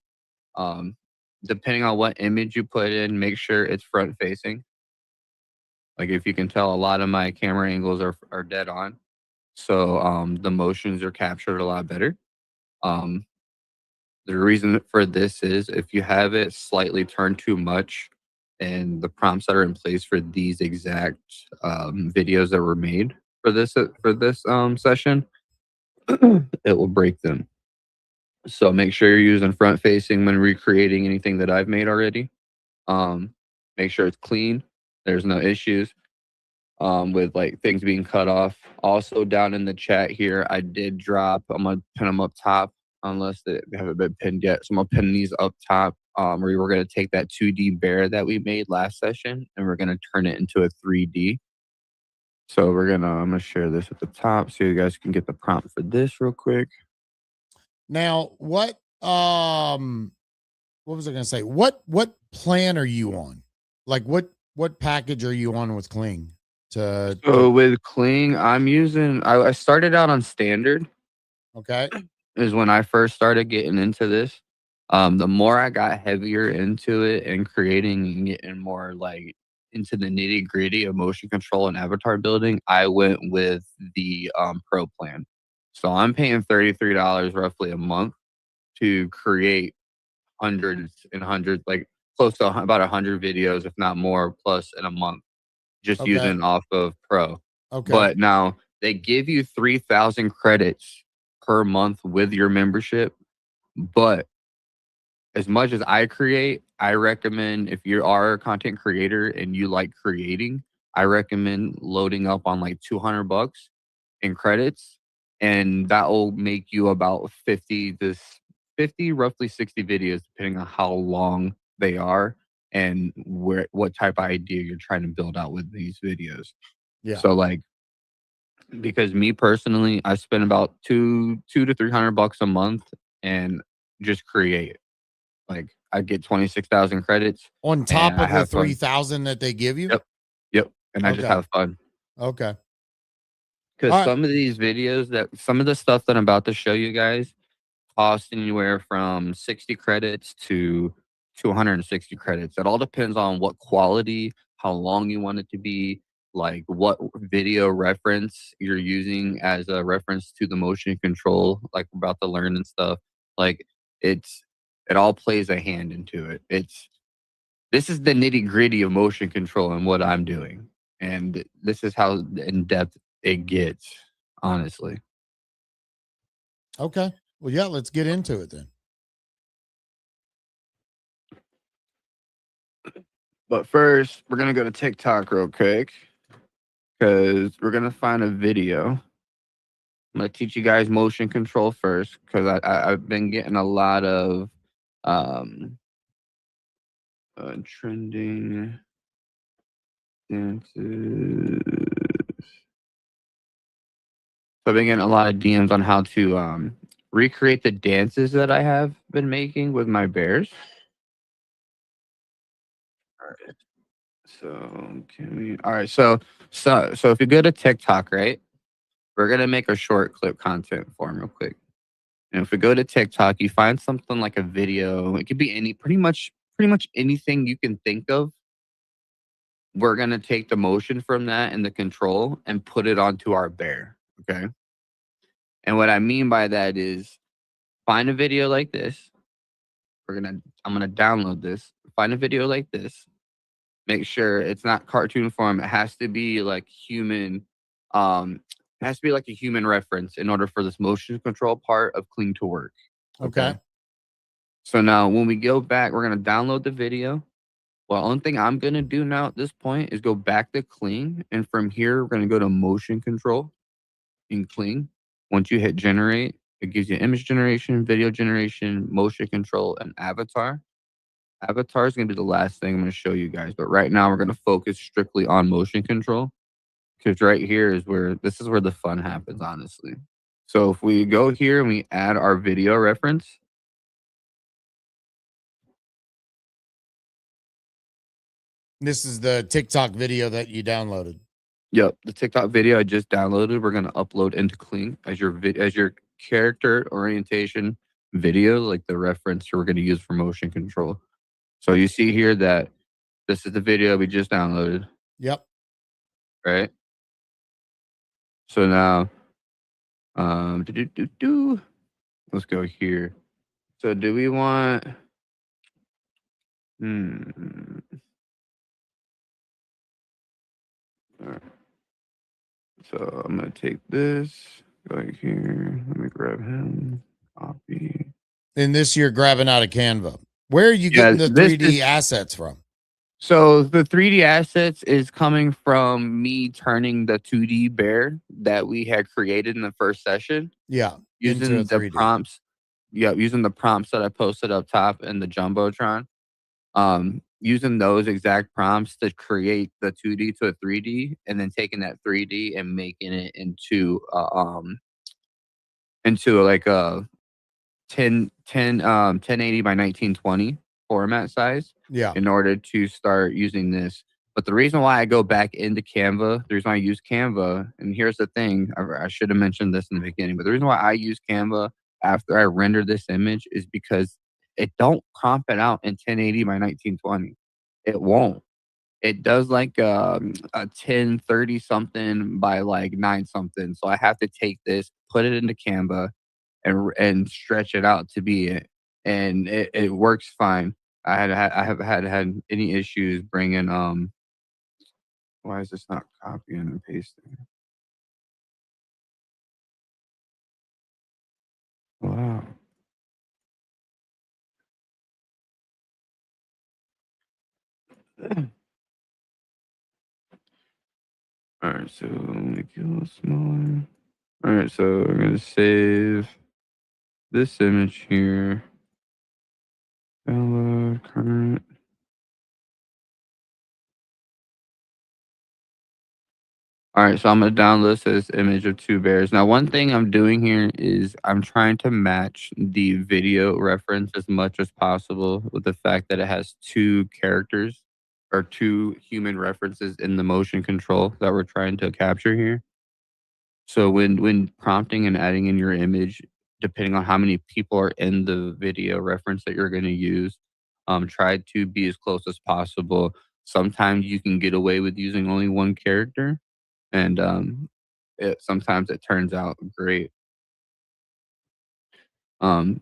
D: Depending on what image you put in, make sure it's front facing. Like, if you can tell, a lot of my camera angles are dead on, so the motions are captured a lot better. The reason for this is, if you have it slightly turned too much, and the prompts that are in place for these exact videos that were made for this session, it will break them. So make sure you're using front facing when recreating anything that I've made already. Make sure it's clean. There's no issues with like things being cut off. Also, down in the chat here, I did drop, I'm gonna pin them up top, unless they haven't been pinned yet. So I'm gonna pin these up top. Where we're gonna take that 2D bear that we made last session, and we're gonna turn it into a 3D. So I'm gonna share this at the top so you guys can get the prompt for this real quick.
A: Now, what was I gonna say? What plan are you on? Like, what package are you on with Kling?
D: So with Kling, I'm using, I started out on standard.
A: Okay.
D: Is when I first started getting into this. The more I got heavier into it and creating and getting more like into the nitty gritty of motion control and avatar building, I went with the pro plan. So I'm paying $33 roughly a month to create hundreds and hundreds, like close to about 100 videos, if not more, plus in a month, just using off of pro.
A: Okay.
D: But now they give you 3,000 credits per month with your membership. But as much as I create, I recommend, if you are a content creator and you like creating, I recommend loading up on like $200 in credits, and that will make you about 50, roughly 60 videos, depending on how long they are and what type of idea you're trying to build out with these videos.
A: Yeah.
D: So like, because me personally, I spend about $200 to $300 a month and just create. Like, I get 26,000 credits
A: On top
D: I
A: of the
D: have fun.
A: 3,000 that they give you?
D: Yep. And I just have fun.
A: Okay.
D: Because some of these videos, some of the stuff that I'm about to show you guys, cost anywhere from 60 credits to 260 credits. It all depends on what quality, how long you want it to be, like what video reference you're using as a reference to the motion control, like we're about to learn and stuff. Like, it all plays a hand into it. This is the nitty gritty of motion control and what I'm doing. And this is how in depth it gets, honestly.
A: Okay. Well, yeah, let's get into it then.
D: But first, we're going to go to TikTok real quick, because we're going to find a video. I'm going to teach you guys motion control first, because I've been getting a lot of trending dances. So I've been getting a lot of DMs on how to recreate the dances that I have been making with my bears. All right. So if you go to TikTok, right? we're gonna make a short clip content form real quick. And if we go to TikTok, you find something like a video. It could be pretty much anything you can think of. We're gonna take the motion from that and the control and put it onto our bear. Okay. And what I mean by that is find a video like this. I'm gonna download this. Find a video like this. Make sure it's not cartoon form. It has to be like human. It has to be like a human reference in order for this motion control part of Cling to work.
A: Okay.
D: So now when we go back, we're gonna download the video. Well, the only thing I'm gonna do now at this point is go back to Cling, and from here we're gonna go to motion control in Cling. Once you hit generate, it gives you image generation, video generation, motion control, and avatar. Avatar is going to be the last thing I'm going to show you guys. But right now, we're going to focus strictly on motion control. Because right here is where the fun happens, honestly. So if we go here and we add our video reference.
A: This is the TikTok video that you downloaded.
D: Yep, the TikTok video I just downloaded, we're going to upload into Cling as your character orientation video, like the reference we're going to use for motion control. So you see here that this is the video we just downloaded.
A: Yep.
D: Right. So now, let's go here. So do we want? All right. So I'm gonna take this, go here. Let me grab him. Copy.
A: And this you're grabbing out of Canva. Where are you getting the 3D assets from?
D: So the 3D assets is coming from me turning the 2D bear that we had created in the first session.
A: Yeah.
D: Using the prompts. Yeah, using the prompts that I posted up top in the Jumbotron. Using those exact prompts to create the 2D to a 3D, and then taking that 3D and making it into like a 1080 by 1920 format size.
A: Yeah.
D: In order to start using this. But the reason why I go back into Canva, the reason why I use Canva, and here's the thing, I should have mentioned this in the beginning, but the reason why I use Canva after I render this image is because it don't crop it out in 1080 by 1920. It won't. It does like a 1030 something by like 9 something. So I have to take this, put it into Canva, and stretch it out to be it. And it works fine. I haven't had any issues bringing why is this not copying and pasting? Wow. All right, so make it a little smaller. All right, so I'm gonna save this image here. Download current. All right, so I'm going to download this image of 2 bears. Now, one thing I'm doing here is I'm trying to match the video reference as much as possible with the fact that it has 2 characters or 2 human references in the motion control that we're trying to capture here. So when prompting and adding in your image, depending on how many people are in the video reference that you're going to use, try to be as close as possible. Sometimes you can get away with using only 1 character. And sometimes it turns out great. So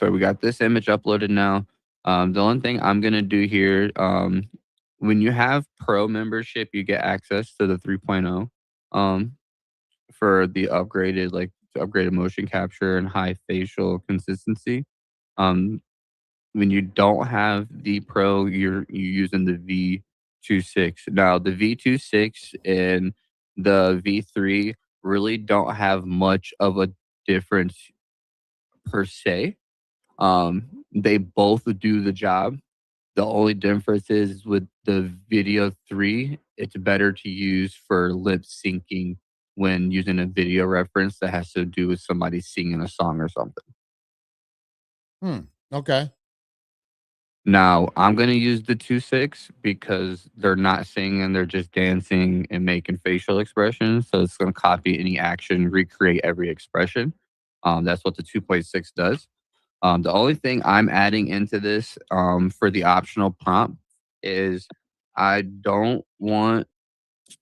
D: we got this image uploaded now. The only thing I'm gonna do here, when you have Pro membership, you get access to the 3.0 for the upgraded motion capture and high facial consistency. When you don't have the Pro, you're using the V26. Now the V26 and the V3 really don't have much of a difference per se. They both do the job. The only difference is with the video 3, it's better to use for lip syncing when using a video reference that has to do with somebody singing a song or something.
A: Okay.
D: Now, I'm going to use the 2.6 because they're not singing, they're just dancing and making facial expressions. So it's going to copy any action, recreate every expression. That's what the 2.6 does. The only thing I'm adding into this for the optional prompt is I don't want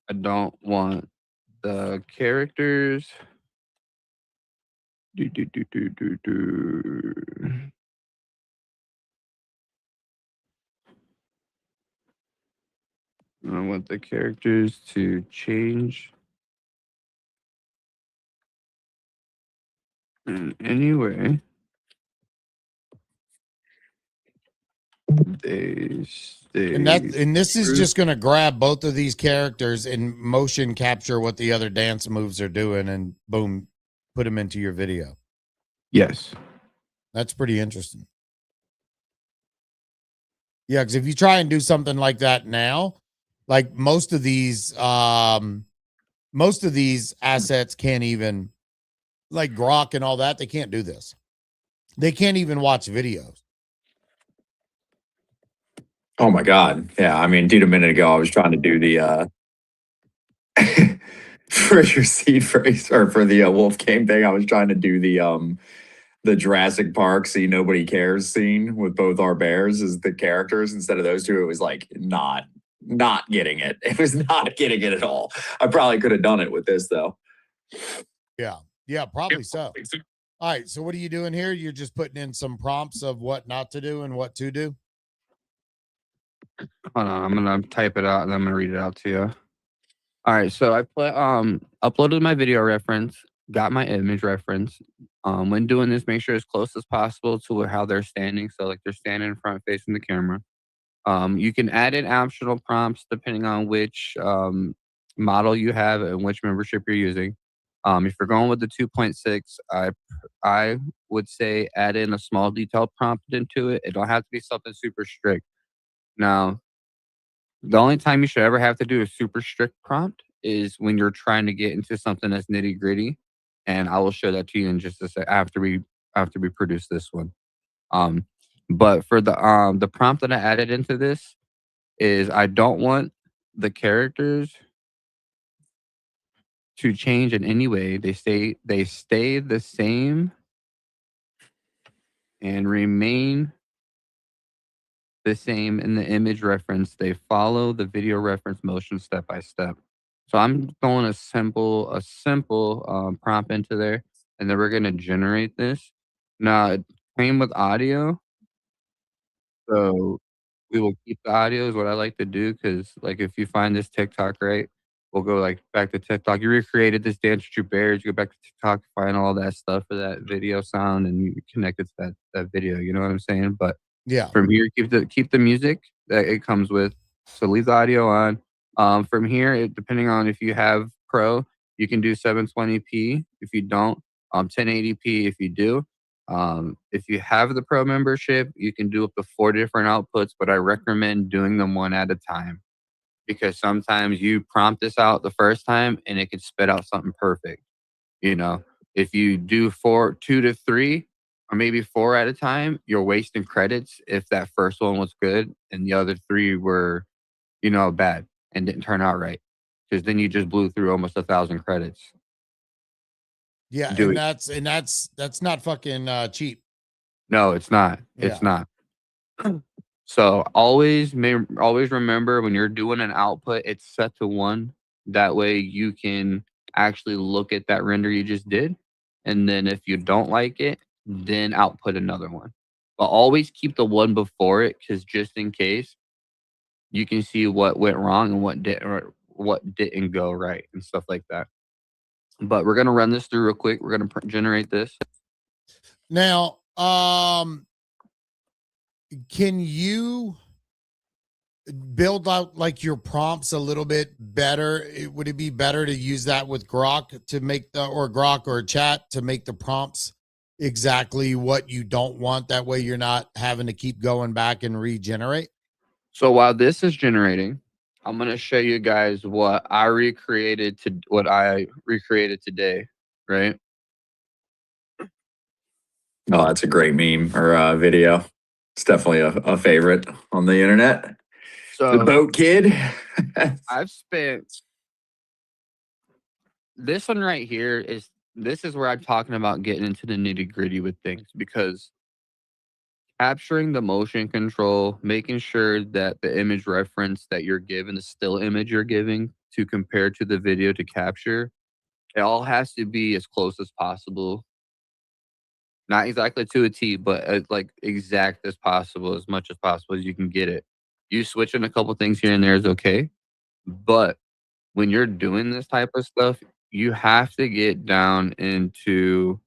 D: the characters. Do, do, do, do, do, do. I want the characters to change in any way they stay
A: And this is
D: true.
A: just going to grab both of these characters and motion capture what the other dance moves are doing, and boom, put them into your video.
D: Yes.
A: That's pretty interesting. Yeah, because if you try and do something like that now, like most of these assets can't even, like Grok and all that, they can't do this. They can't even watch videos.
C: Oh my God. Yeah. I mean, dude, a minute ago, I was trying to do the for your seed phrase or for the Wolf Game thing. I was trying to do the Jurassic Park see nobody cares scene with both our bears as the characters instead of those two. It was like not getting it. It was not getting it at all. I probably could have done it with this though.
A: Yeah, probably so. All right, so what are you doing here? You're just putting in some prompts of what not to do and what to do.
D: Hold on, I'm gonna type it out and I'm gonna read it out to you. All right, so I put uploaded my video reference, got my image reference. When doing this, make sure as close as possible to how they're standing. So like they're standing in front facing the camera. You can add in optional prompts depending on which model you have and which membership you're using. If you're going with the 2.6, I would say add in a small detailed prompt into it. It don't have to be something super strict. Now, the only time you should ever have to do a super strict prompt is when you're trying to get into something that's nitty gritty, and I will show that to you in just a sec after we produce this one. But for the prompt that I added into this is I don't want the characters to change in any way. They stay the same and remain the same in the image reference. They follow the video reference motion step by step. So I'm throwing a simple prompt into there, and then we're gonna generate this. Now it came with audio, so we will keep the audio is what I like to do because like if you find this TikTok right, we'll go like back to TikTok. You recreated this dance with your bears. You go back to TikTok, find all that stuff for that video sound, and you connect it to that video. You know what I'm saying? But
A: Yeah.
D: from here, keep the music that it comes with. So leave the audio on. From here, depending on if you have Pro, you can do 720p. If you don't, 1080p. If you do, if you have the Pro membership, you can do up to 4 different outputs. But I recommend doing them one at a time because sometimes you prompt this out the first time and it can spit out something perfect. You know, if you do 2 to 3 or maybe 4 at a time, you're wasting credits if that first one was good and the other 3 were, bad and didn't turn out right. Because then you just blew through almost 1,000 credits.
A: Yeah,
D: Do
A: and
D: it.
A: that's not fucking cheap.
D: No, it's not. It's not. So always remember when you're doing an output, it's set to 1. That way you can actually look at that render you just did. And then if you don't like it, then output another one. But always keep the one before it because just in case you can see what went wrong and what didn't go right and stuff like that. But we're gonna run this through real quick. We're gonna generate this.
A: Now, can you build out like your prompts a little bit better? Would it be better to use that with Grok to make Grok or chat to make the prompts exactly what you don't want? That way you're not having to keep going back and regenerate.
D: So while this is generating, I'm gonna show you guys what I recreated today, right?
C: Oh, that's a great meme or video. It's definitely a favorite on the internet. The
D: So
C: boat kid.
D: I've spent this one right here this is where I'm talking about getting into the nitty gritty with things, because capturing the motion control, making sure that the image reference that you're given, the still image you're giving to compare to the video to capture, it all has to be as close as possible. Not exactly to a T, but like exact as possible, as much as possible as you can get it. You switching a couple things here and there is okay, but when you're doing this type of stuff, you have to get down into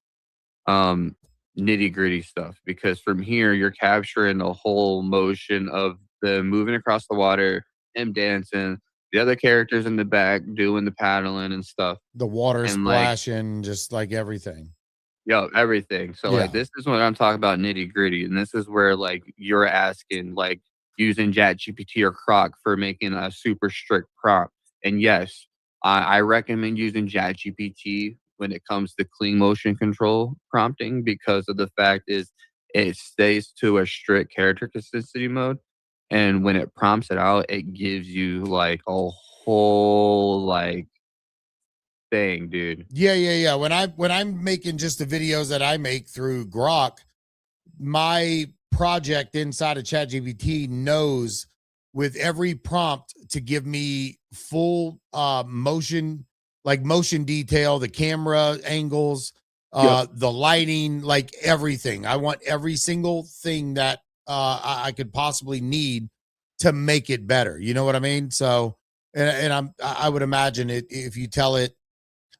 D: um nitty gritty stuff, because from here you're capturing the whole motion of the moving across the water, him dancing, the other characters in the back doing the paddling and stuff.
A: The water
D: And like,
A: splashing, just like everything.
D: yo, everything. So
A: Yeah.
D: like this is what I'm talking about, nitty gritty. And this is where like you're asking, like, using ChatGPT or Croc for making a super strict prompt. And yes, I recommend using ChatGPT when it comes to clean motion control prompting, because of the fact is it stays to a strict character consistency mode. And when it prompts it out, it gives you like a whole like thing, dude.
A: Yeah. When I'm making just the videos that I make through Grok, my project inside of ChatGPT knows with every prompt to give me full motion, like motion detail, the camera angles, the lighting, like everything. I want every single thing that I could possibly need to make it better. You know what I mean? So, and I would imagine it if you tell it,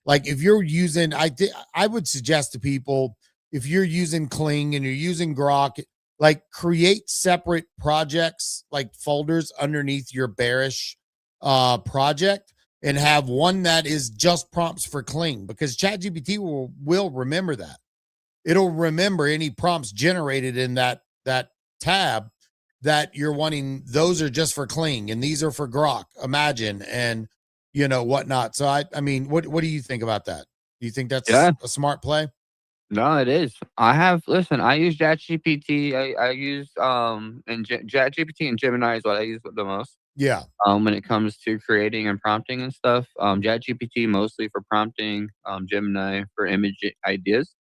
A: like if you're using, I would suggest to people, if you're using Kling and you're using Grok, like create separate projects, like folders underneath your Bearish project, and have one that is just prompts for Kling, because ChatGPT will remember that. It'll remember any prompts generated in that tab that you're wanting. Those are just for Kling and these are for Grok, imagine, and whatnot. So I mean, what do you think about that? Do you think that's
D: Yeah.
A: a smart play?
D: No, it is. I use ChatGPT. I use and ChatGPT and Gemini is what I use the most.
A: Yeah.
D: When it comes to creating and prompting and stuff. ChatGPT mostly for prompting, Gemini for image ideas.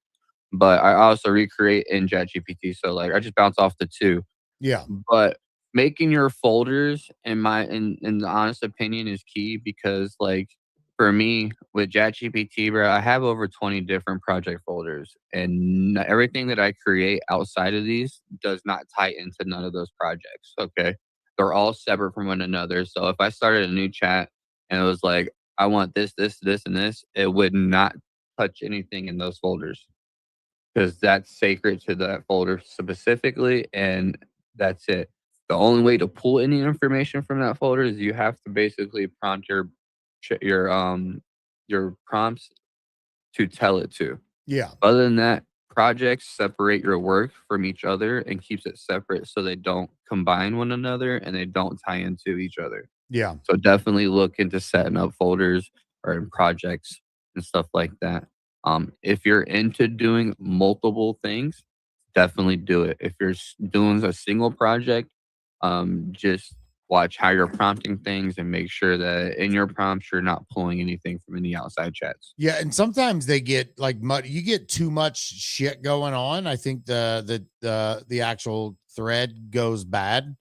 D: But I also recreate in ChatGPT. So like I just bounce off the two.
A: Yeah.
D: But making your folders, in the honest opinion, is key, because like for me with ChatGPT, bro, I have over 20 different project folders, and everything that I create outside of these does not tie into none of those projects. Okay, they're all separate from one another. So if I started a new chat and it was like, I want this, this, this, and this, it would not touch anything in those folders, because that's sacred to that folder specifically, and that's it. The only way to pull any information from that folder is you have to basically prompt your prompts to tell it to.
A: Yeah.
D: Other than that, projects separate your work from each other and keeps it separate so they don't combine one another and they don't tie into each other.
A: Yeah.
D: So definitely look into setting up folders or in projects and stuff like that. If you're into doing multiple things, definitely do it. If you're doing a single project, just watch how you're prompting things and make sure that in your prompts you're not pulling anything from any outside chats.
A: Yeah, and sometimes they get like muddy. You get too much shit going on. I think the actual thread goes bad.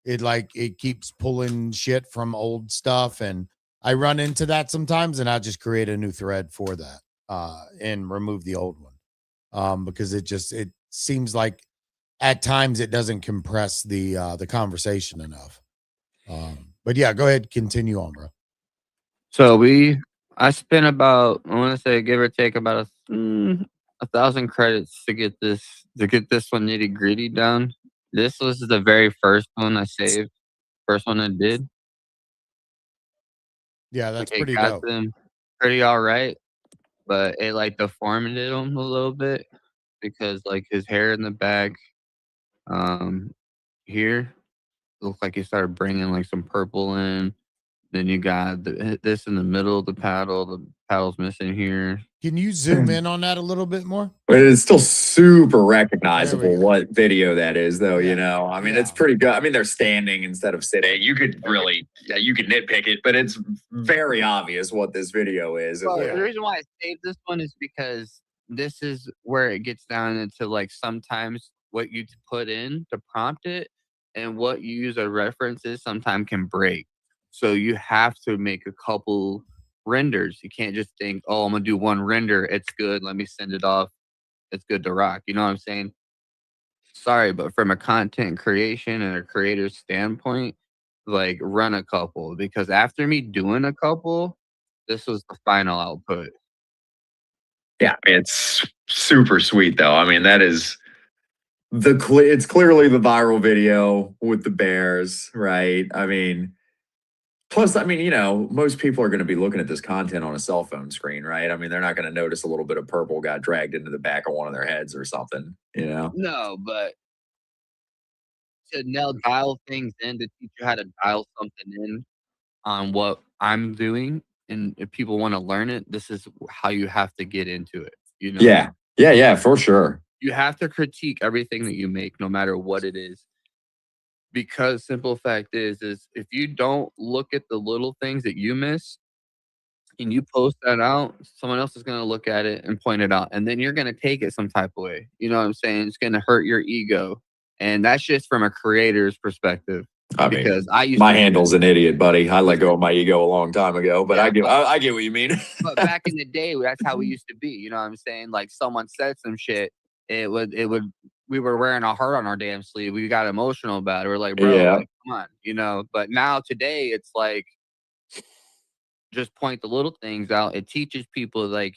A: It keeps pulling shit from old stuff, and I run into that sometimes, and I just create a new thread for that and remove the old one. Because it seems like at times it doesn't compress the conversation enough. But yeah, go ahead, continue on, bro.
D: So I spent about, I want to say, give or take, about 1,000 credits to get this one nitty gritty down. This was the very first one I saved, first one I did.
A: Yeah, that's
D: Like it
A: pretty
D: got
A: dope.
D: them pretty all right, but it like deformed him a little bit, because like his hair in the back, um, here looked like he started bringing like some purple in. Then you got this in the middle of the paddle's missing here.
A: Can you zoom in on that a little bit more?
C: But it's still super
A: There we
C: recognizable
A: go.
C: what video that is, though.
A: Yeah.
C: You know, I mean,
A: Yeah.
C: it's pretty good. I mean, they're standing instead of sitting. You could really, yeah, you could nitpick it, but it's very obvious what this video is.
D: Well,
A: Yeah.
D: the reason why I saved this one is because this is where it gets down into like sometimes what you put in to prompt it and what you use as references sometimes can break. So you have to make a couple renders. You can't just think, oh, I'm gonna do one render. It's good. Let me send it off. It's good to rock. You know what I'm saying? Sorry, but from a content creation and a creator standpoint, like run a couple because after me doing a couple, this was the final output.
C: Yeah, it's super sweet, though. I mean, that is it's clearly the viral video with the bears, right? I mean, plus, I mean, you know, most people are going to be looking at this content on a cell phone screen, right? I mean, they're not going to notice a little bit of purple got dragged into the back of one of their heads or something, you know?
D: No, but to now dial things in to teach you how to dial something in on what I'm doing, and if people want to learn it, this is how you have to get into it. You know,
C: Yeah. Yeah. Yeah, for sure.
D: you have to critique everything that you make, no matter what it is. Because simple fact is if you don't look at the little things that you miss and you post that out, someone else is going to look at it and point it out. And then you're going to take it some type of way. You know what I'm saying? It's going to hurt your ego. And that's just from a creator's perspective.
C: I mean,
D: Because I used
C: my
D: to do
C: handle's
D: that.
C: an idiot, buddy. I let go of my ego a long time ago, but
D: Yeah,
C: I get what you mean.
D: but back in the day, that's how we used to be. You know what I'm saying? Like someone said some shit, it would we were wearing a heart on our damn sleeve. We got emotional about it. We're like, bro,
C: Yeah.
D: like, come on, you know. But now today, it's like just point the little things out. It teaches people like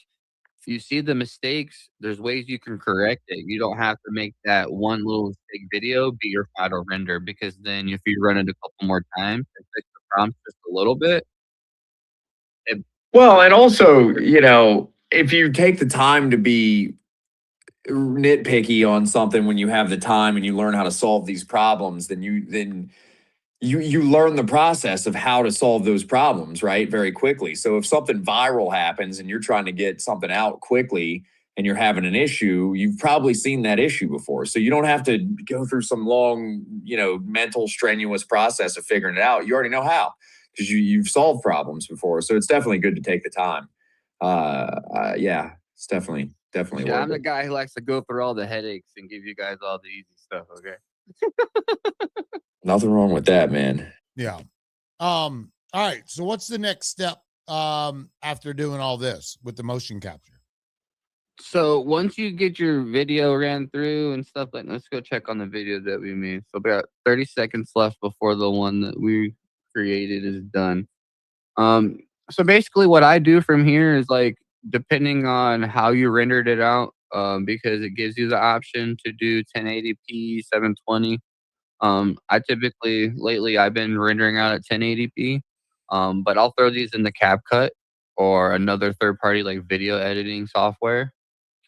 D: if you see the mistakes, there's ways you can correct it. You don't have to make that one little big video be your final render because then if you run it a couple more times and fix the prompt just a little bit, it
C: Well, and also, you know, if you take the time to be nitpicky on something when you have the time and you learn how to solve these problems, then you learn the process of how to solve those problems, right? Very quickly. So if something viral happens and you're trying to get something out quickly and you're having an issue, you've probably seen that issue before. So you don't have to go through some long, you know, mental strenuous process of figuring it out. You already know how because you've solved problems before. So it's definitely good to take the time. Yeah, it's definitely
D: yeah,
C: worth
D: I'm the
C: it.
D: guy who likes to go through all the headaches and give you guys all the easy stuff, okay?
C: Nothing wrong with that, man.
A: Yeah. All right. So what's the next step after doing all this with the motion capture?
D: So once you get your video ran through and stuff like, let's go check on the video that we made. So about 30 seconds left before the one that we created is done. So basically what I do from here is like, depending on how you rendered it out, because it gives you the option to do 1080p, 720. I typically lately I've been rendering out at 1080p. But I'll throw these in the CapCut or another third party like video editing software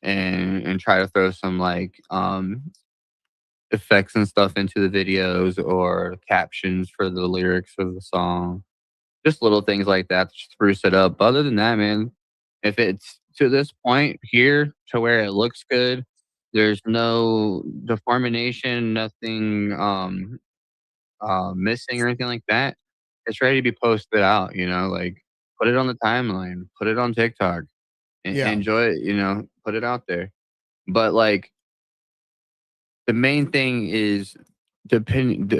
D: and try to throw some like effects and stuff into the videos or captions for the lyrics of the song. Just little things like that to spruce it up. Other than that, man, if it's to this point here to where it looks good, there's no deformation, nothing missing or anything like that, it's ready to be posted out, you know, like put it on the timeline, put it on TikTok,
A: Yeah.
D: enjoy it, you know, put it out there. But like the main thing is the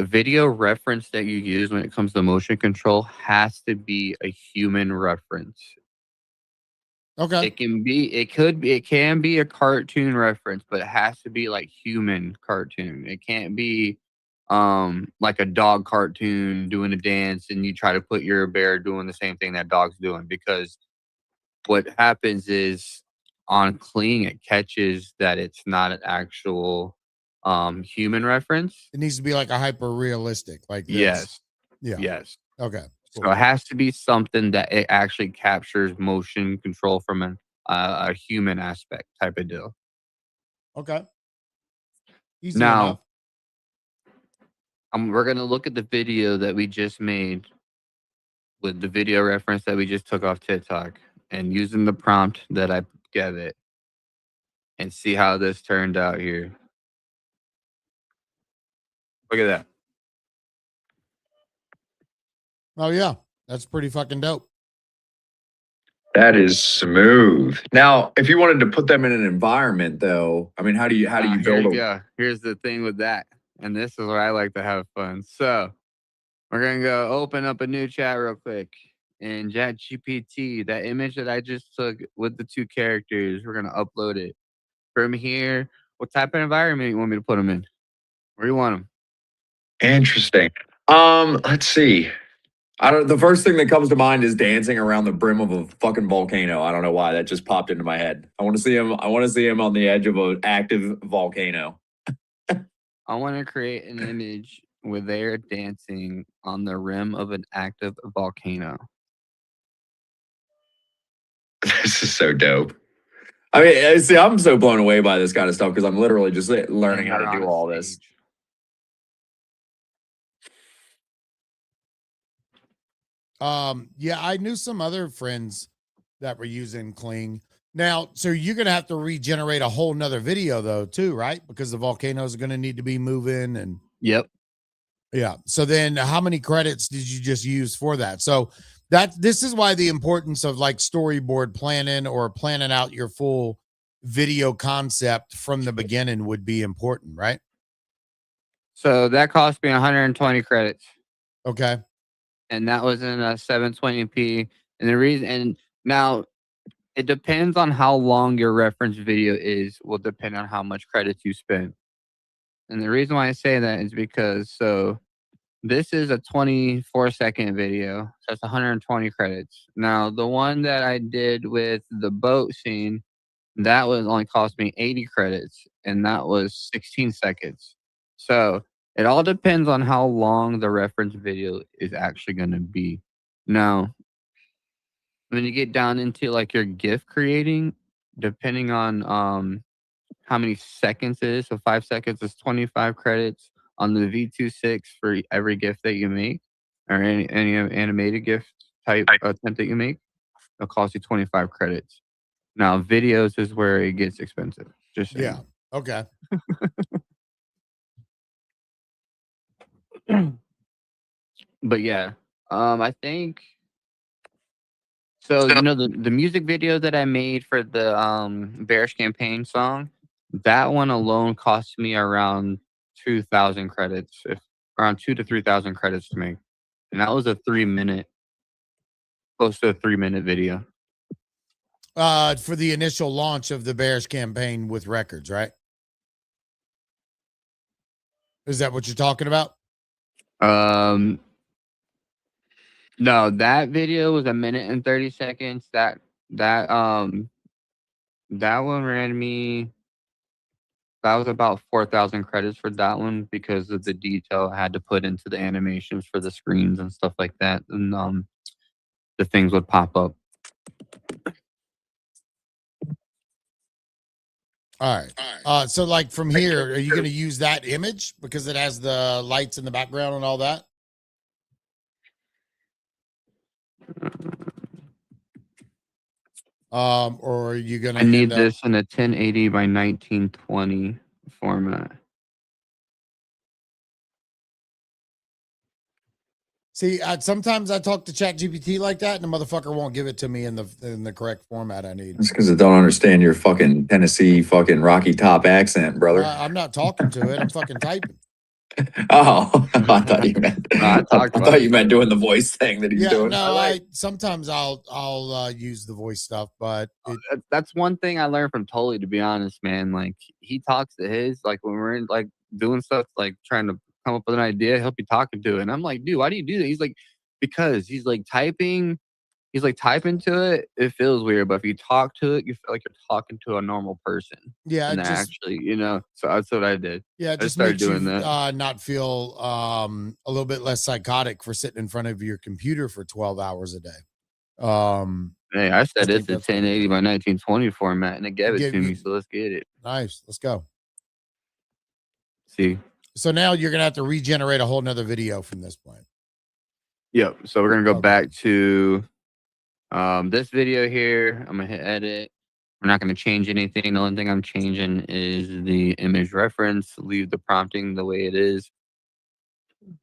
D: video reference that you use when it comes to motion control has to be a human reference.
A: Okay.
D: It can be a cartoon reference, but it has to be like human cartoon. It can't be like a dog cartoon doing a dance and you try to put your bear doing the same thing that dog's doing because what happens is on clean it catches that it's not an actual human reference.
A: It needs to be like a hyper realistic, like this.
D: Yes.
A: Yeah.
D: Yes.
A: Okay.
D: So
A: Cool.
D: it has to be something that it actually captures motion control from a human aspect type of deal.
A: Okay. Easy
D: Now,
A: enough.
D: we're gonna look at the video that we just made. with the video reference that we just took off TikTok and using the prompt that I gave it and see how this turned out here. Look at that.
A: Oh yeah, that's pretty fucking dope.
C: That is smooth. Now, if you wanted to put them in an environment, though, I mean, how do you build a?
D: Yeah, here's the thing with that, and this is where I like to have fun. So we're gonna go open up a new chat real quick. And ChatGPT, that image that I just took with the 2 characters, we're gonna upload it. From here, what type of environment you want me to put them in? Where do you want them?
C: Interesting. Let's see. I don't. The first thing that comes to mind is dancing around the brim of a fucking volcano. I don't know why that just popped into my head. I want to see him. I want to see him on the edge of an active volcano.
D: I want to create an image where they're dancing on the rim of an active volcano.
C: This is so dope. I mean, see, I'm so blown away by this kind of stuff because I'm literally just learning how to do all this.
A: Yeah, I knew some other friends that were using Kling. Now, so you're gonna have to regenerate a whole nother video though, too, right? Because the volcanoes are gonna need to be moving and
D: Yep.
A: yeah. So then how many credits did you just use for that? So this is why the importance of like storyboard planning or planning out your full video concept from the beginning would be important, right?
D: So that cost me 120 credits.
A: Okay.
D: And that was in a 720p. And the reason, and now it depends on how long your reference video is, will depend on how much credits you spend. And the reason why I say that is because, so this is a 24-second video. So that's 120 credits. Now, the one that I did with the boat scene, that was only cost me 80 credits. And that was 16 seconds. So it all depends on how long the reference video is actually going to be. Now, when you get down into like your GIF creating, depending on how many seconds it is, so 5 seconds is 25 credits on the V26 for every GIF that you make, or any animated GIF type attempt that you make, it'll cost you 25 credits. Now, videos is where it gets expensive. Just saying.
A: Yeah. Okay.
D: But yeah, I think so. You know the music video that I made for the Bearish campaign song, that one alone cost me around 2,000 credits, around 2,000 to 3,000 credits to make, and that was a 3-minute, close to a 3-minute video.
A: For the initial launch of the Bearish campaign with records, right? Is that what you're talking about?
D: No, that video was 1minute and 30 seconds. That one ran me. That was about 4,000 credits for that one because of the detail I had to put into the animations for the screens and stuff like that, and the things would pop up.
A: All right. So like from here, are you going to use that image because it has the lights in the background and all that? Or are you going to?
D: I need this in a 1080 by 1920 format.
A: See, sometimes I talk to ChatGPT like that, and the motherfucker won't give it to me in the correct format I need.
C: It's because I don't understand your fucking Tennessee fucking Rocky Top accent, brother.
A: I'm not talking to it. I'm fucking typing.
C: Oh, I thought you meant. I thought you meant doing the voice thing that he's doing.
A: No, sometimes I'll use the voice stuff, but
D: that's one thing I learned from Tully, to be honest, man. Like he talks to his, like when we're in, like doing stuff, like trying to come up with an idea, he'll be talking to it, and I'm like, dude, why do you do that? He's like, because he's like typing to it, it feels weird, but if you talk to it, you feel like you're talking to a normal person.
A: Yeah,
D: and actually, so that's what I did.
A: Yeah, it just makes you not feel a little bit less psychotic for sitting in front of your computer for 12 hours a day.
D: Hey, I said it's a 1080 by 1920 format, and it gave it to me, so let's get it.
A: Nice, let's go.
D: See.
A: So now you're gonna have to regenerate a whole nother video from this point.
D: Yep. So we're gonna go
A: Okay.
D: back to this video here. I'm gonna hit edit. We're not gonna change anything. The only thing I'm changing is the image reference. Leave the prompting the way it is.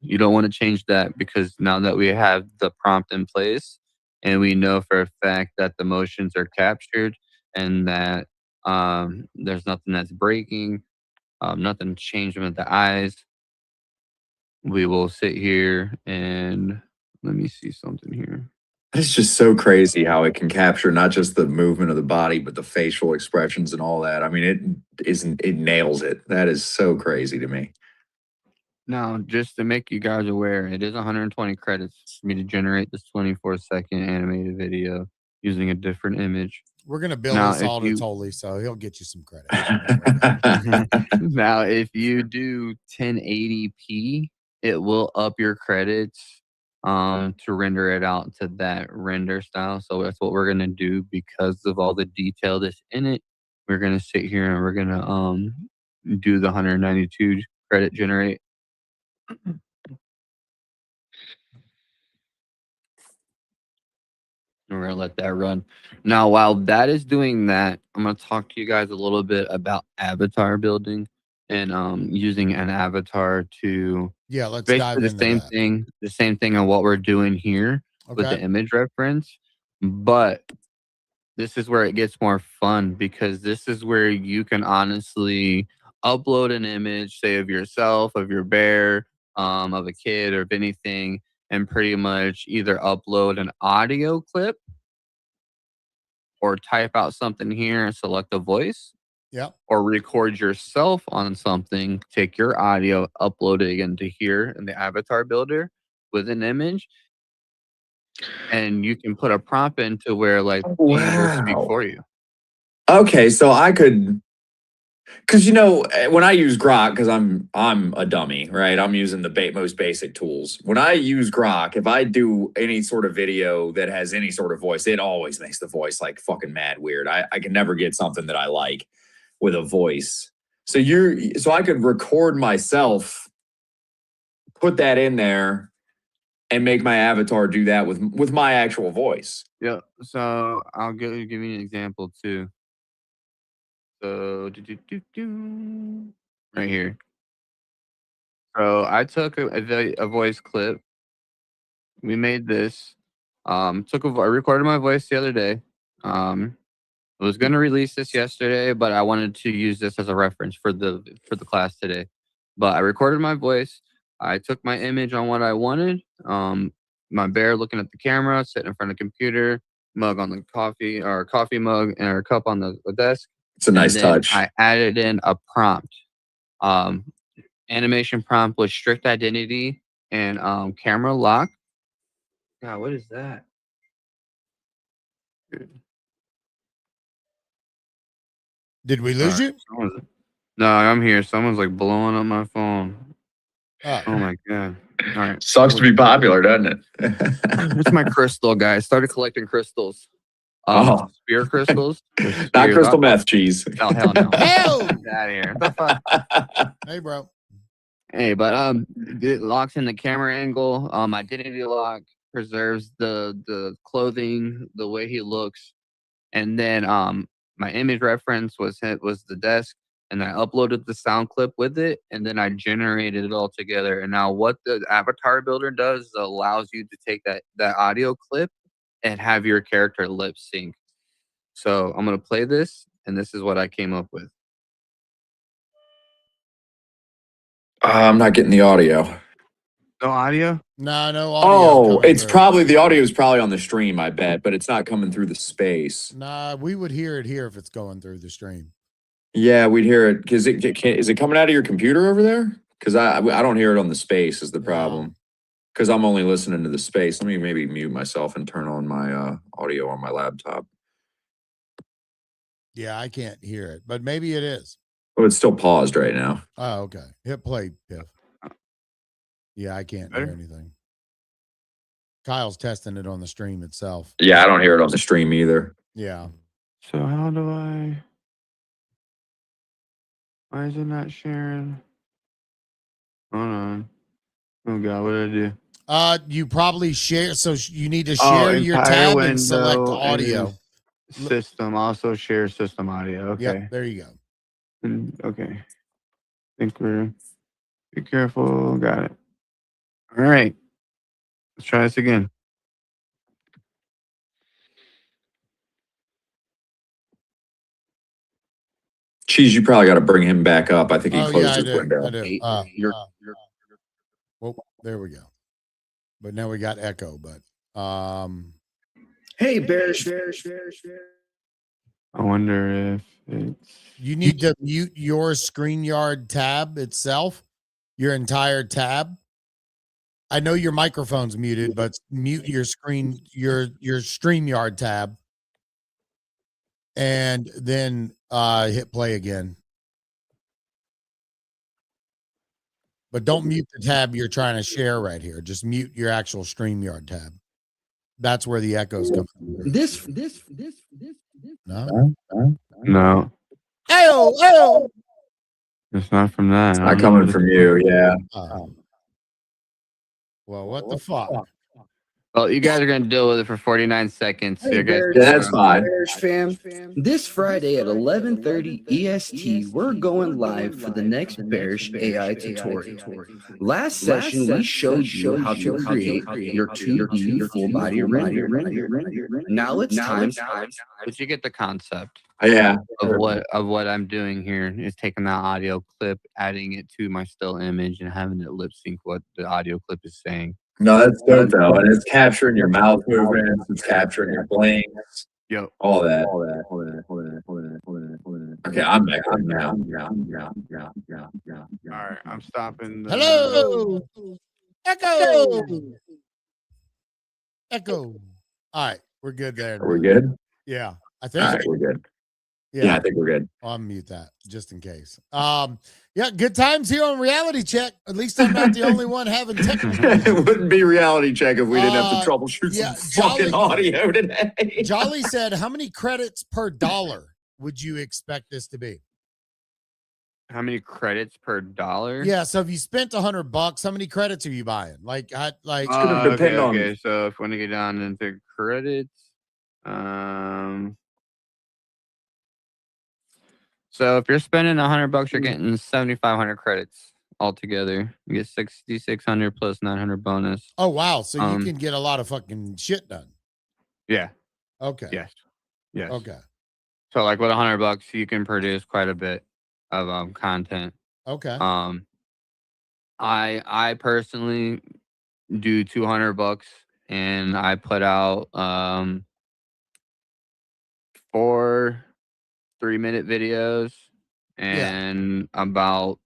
D: You don't want to change that because now that we have the prompt in place and we know for a fact that the motions are captured and that there's nothing that's breaking, nothing changed with the eyes, we will sit here and let me see something here.
C: It's just so crazy how it can capture not just the movement of the body, but the facial expressions and all that. I mean, it nails it. That is so crazy to me.
D: Now, just to make you guys aware, it is 120 credits for me to generate this 24-second animated video using a different image.
A: We're gonna bill
D: Now,
A: this
D: if
A: all to
D: you
A: Tolly, so he'll get you some credit.
D: now if you do 1080p, it will up your credits to render it out to that render style. So that's what we're gonna do because of all the detail that's in it. We're gonna sit here and we're gonna do the 192 credit generate. We're gonna let that run. Now, while that is doing that, I'm gonna talk to you guys a little bit about avatar building and using an avatar to
A: Yeah, let's dive
D: basically
A: into that.
D: the same thing on what we're doing here with the
A: Okay.
D: image reference. But this is where it gets more fun because this is where you can honestly upload an image, say of yourself, of your bear, of a kid, or of anything, and pretty much either upload an audio clip or type out something here and select a voice,
A: Yep.
D: or record yourself on something, take your audio, upload it into here in the avatar builder with an image, and you can put a prompt into where like these will speak
C: Wow.
D: for you.
C: Okay, so I could, because when I use Grok, because I'm a dummy, right? I'm using the most basic tools. When I use Grok, if I do any sort of video that has any sort of voice, it always makes the voice like fucking mad weird. I can never get something that I like with a voice. So I could record myself, put that in there, and make my avatar do that with my actual voice.
D: Yeah. So I'll give you an example too. So right here. So I took a voice clip. We made this. I recorded my voice the other day. I was gonna release this yesterday, but I wanted to use this as a reference for the class today. But I recorded my voice. I took my image on what I wanted. My bear looking at the camera, sitting in front of the computer, mug on the coffee mug, and a cup on the desk.
C: It's a nice
D: And then
C: touch.
D: I added in a prompt. Um, Animation prompt was strict identity and camera lock. God, what is that?
A: Did we lose you?
D: No, I'm here. Someone's like blowing up my phone.
A: Oh,
D: Oh my god! All right,
C: Sucks to be popular, doesn't it?
D: it's my crystal, guys. Started collecting crystals.
C: Oh.
D: Spear crystals.
C: Not crystal meth cheese.
D: No, hell no.
A: hell.
D: Get out of here. What the fuck?
A: Hey, bro.
D: Hey, but it locks in the camera angle. Identity lock preserves the clothing, the way he looks, and then my image reference was the desk, and I uploaded the sound clip with it, and then I generated it all together. And now what the avatar builder does is allows you to take that audio clip and have your character lip sync. So I'm gonna play this, and this is what I came up with.
C: I'm not getting the audio.
D: No audio?
A: No audio.
C: Oh, it's
A: through.
C: probably the audio is probably on the stream, I bet, but it's not coming through the space.
A: Nah, we would hear it here if it's going through the stream.
C: Yeah, we'd hear it because is it coming out of your computer over there? Because I don't hear it on the space is the problem. Because I'm only listening to the space. Let me maybe mute myself and turn on my audio on my laptop.
A: Yeah, I can't hear it, but maybe it is.
C: Oh, it's still paused right now.
A: Oh, okay. Hit play, Piff. Yeah, I can't hear anything. Kyle's testing it on the stream itself.
C: Yeah, I don't hear it on the stream either.
A: Yeah.
D: So how do I? Why is it not sharing? Hold on. Oh god, what did I do?
A: You probably share. So you need to share your
D: entire
A: tab and select
D: window
A: audio.
D: System also share system audio. Okay.
A: Yep, there you go.
D: Okay. Think we're be careful. Got it. All right. Let's try this again.
C: Cheese, you probably got to bring him back up. I think he
A: Oh,
C: closed
A: yeah, I
C: his
A: do.
C: window.
A: I do. Well, there we go. But now we got echo. But
E: Hey, Bearish.
D: I wonder if it's
A: you need to mute your StreamYard tab itself, your entire tab. I know your microphone's muted, but mute your screen, your StreamYard tab, and then hit play again. But don't mute the tab you're trying to share right here. Just mute your actual StreamYard tab. That's where the echoes come from.
E: This.
A: No.
D: no.
A: Ayo.
D: It's not from that.
C: It's not coming from you. Yeah.
A: Well, what the fuck?
D: Well, you guys are gonna deal with it for 49 seconds. So
E: Hey,
D: you guys
E: Bearish,
C: Yeah, that's fine.
E: Bearish fam. This Friday at 11:30 EST, we're going live for the next Bearish AI tutorial. Last session, we showed you how to create your 2D full body render. Now it's time.
D: But you get the concept
C: Yeah.
D: of what I'm doing here is taking that audio clip, adding it to my still image, and having it lip sync what the audio clip is saying.
C: No, that's dope though, and it's capturing your mouth movements. It's capturing your blinks.
D: Yo,
C: All that. Okay, I'm back on now.
D: all right, I'm stopping.
A: Hello. Echo. All right, we're good there.
C: Are we good?
A: Yeah, I
C: All
A: think.
C: right, we're good. Yeah, I think we're good.
A: I'll mute that just in case. Yeah, good times here on Reality Check. At least I'm not the only one having technical.
C: It wouldn't be reality check if we didn't have to troubleshoot
A: yeah,
C: some fucking audio today.
A: Jolly said, how many credits per dollar would you expect this to be?
D: How many credits per dollar?
A: Yeah, so if you spent $100, how many credits are you buying? Like,
C: gonna depend on-
D: Okay, so if we want to get down into credits, so if you're spending $100, you're getting 7,500 credits altogether. You get 6,600 plus 900 bonus.
A: oh wow, so you can get a lot of fucking shit done.
D: Yeah.
A: Okay.
D: Yes. Yes.
A: Okay.
D: So like with $100, you can produce quite a bit of content.
A: Okay.
D: I personally do $200 and I put out 4 3-minute videos and about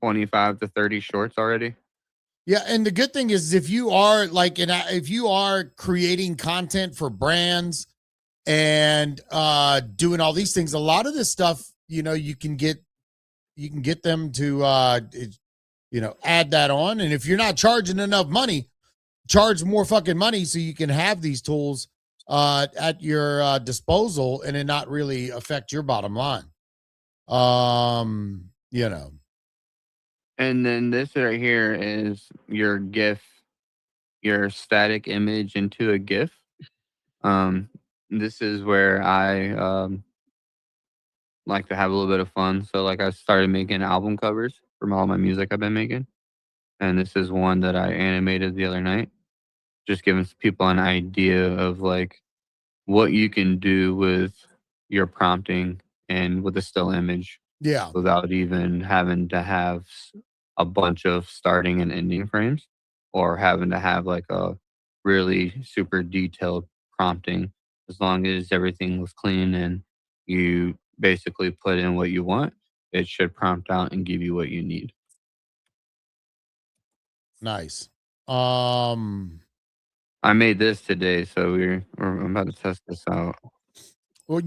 D: 25 to 30 shorts already.
A: Yeah, and the good thing is if you are if you are creating content for brands and doing all these things, a lot of this stuff, you can get them to add that on. And if you're not charging enough money, charge more fucking money so you can have these tools at your disposal and it not really affect your bottom line.
D: And then this right here is your GIF, your static image into a GIF. This is where I like to have a little bit of fun. So like I started making album covers from all my music I've been making. And this is one that I animated the other night. Just giving people an idea of like what you can do with your prompting and with a still image.
A: Yeah.
D: Without even having to have a bunch of starting and ending frames or having to have like a really super detailed prompting. As long as everything was clean and you basically put in what you want, it should prompt out and give you what you need.
A: Nice.
D: I made this today, so I'm about to test this out.
A: Well,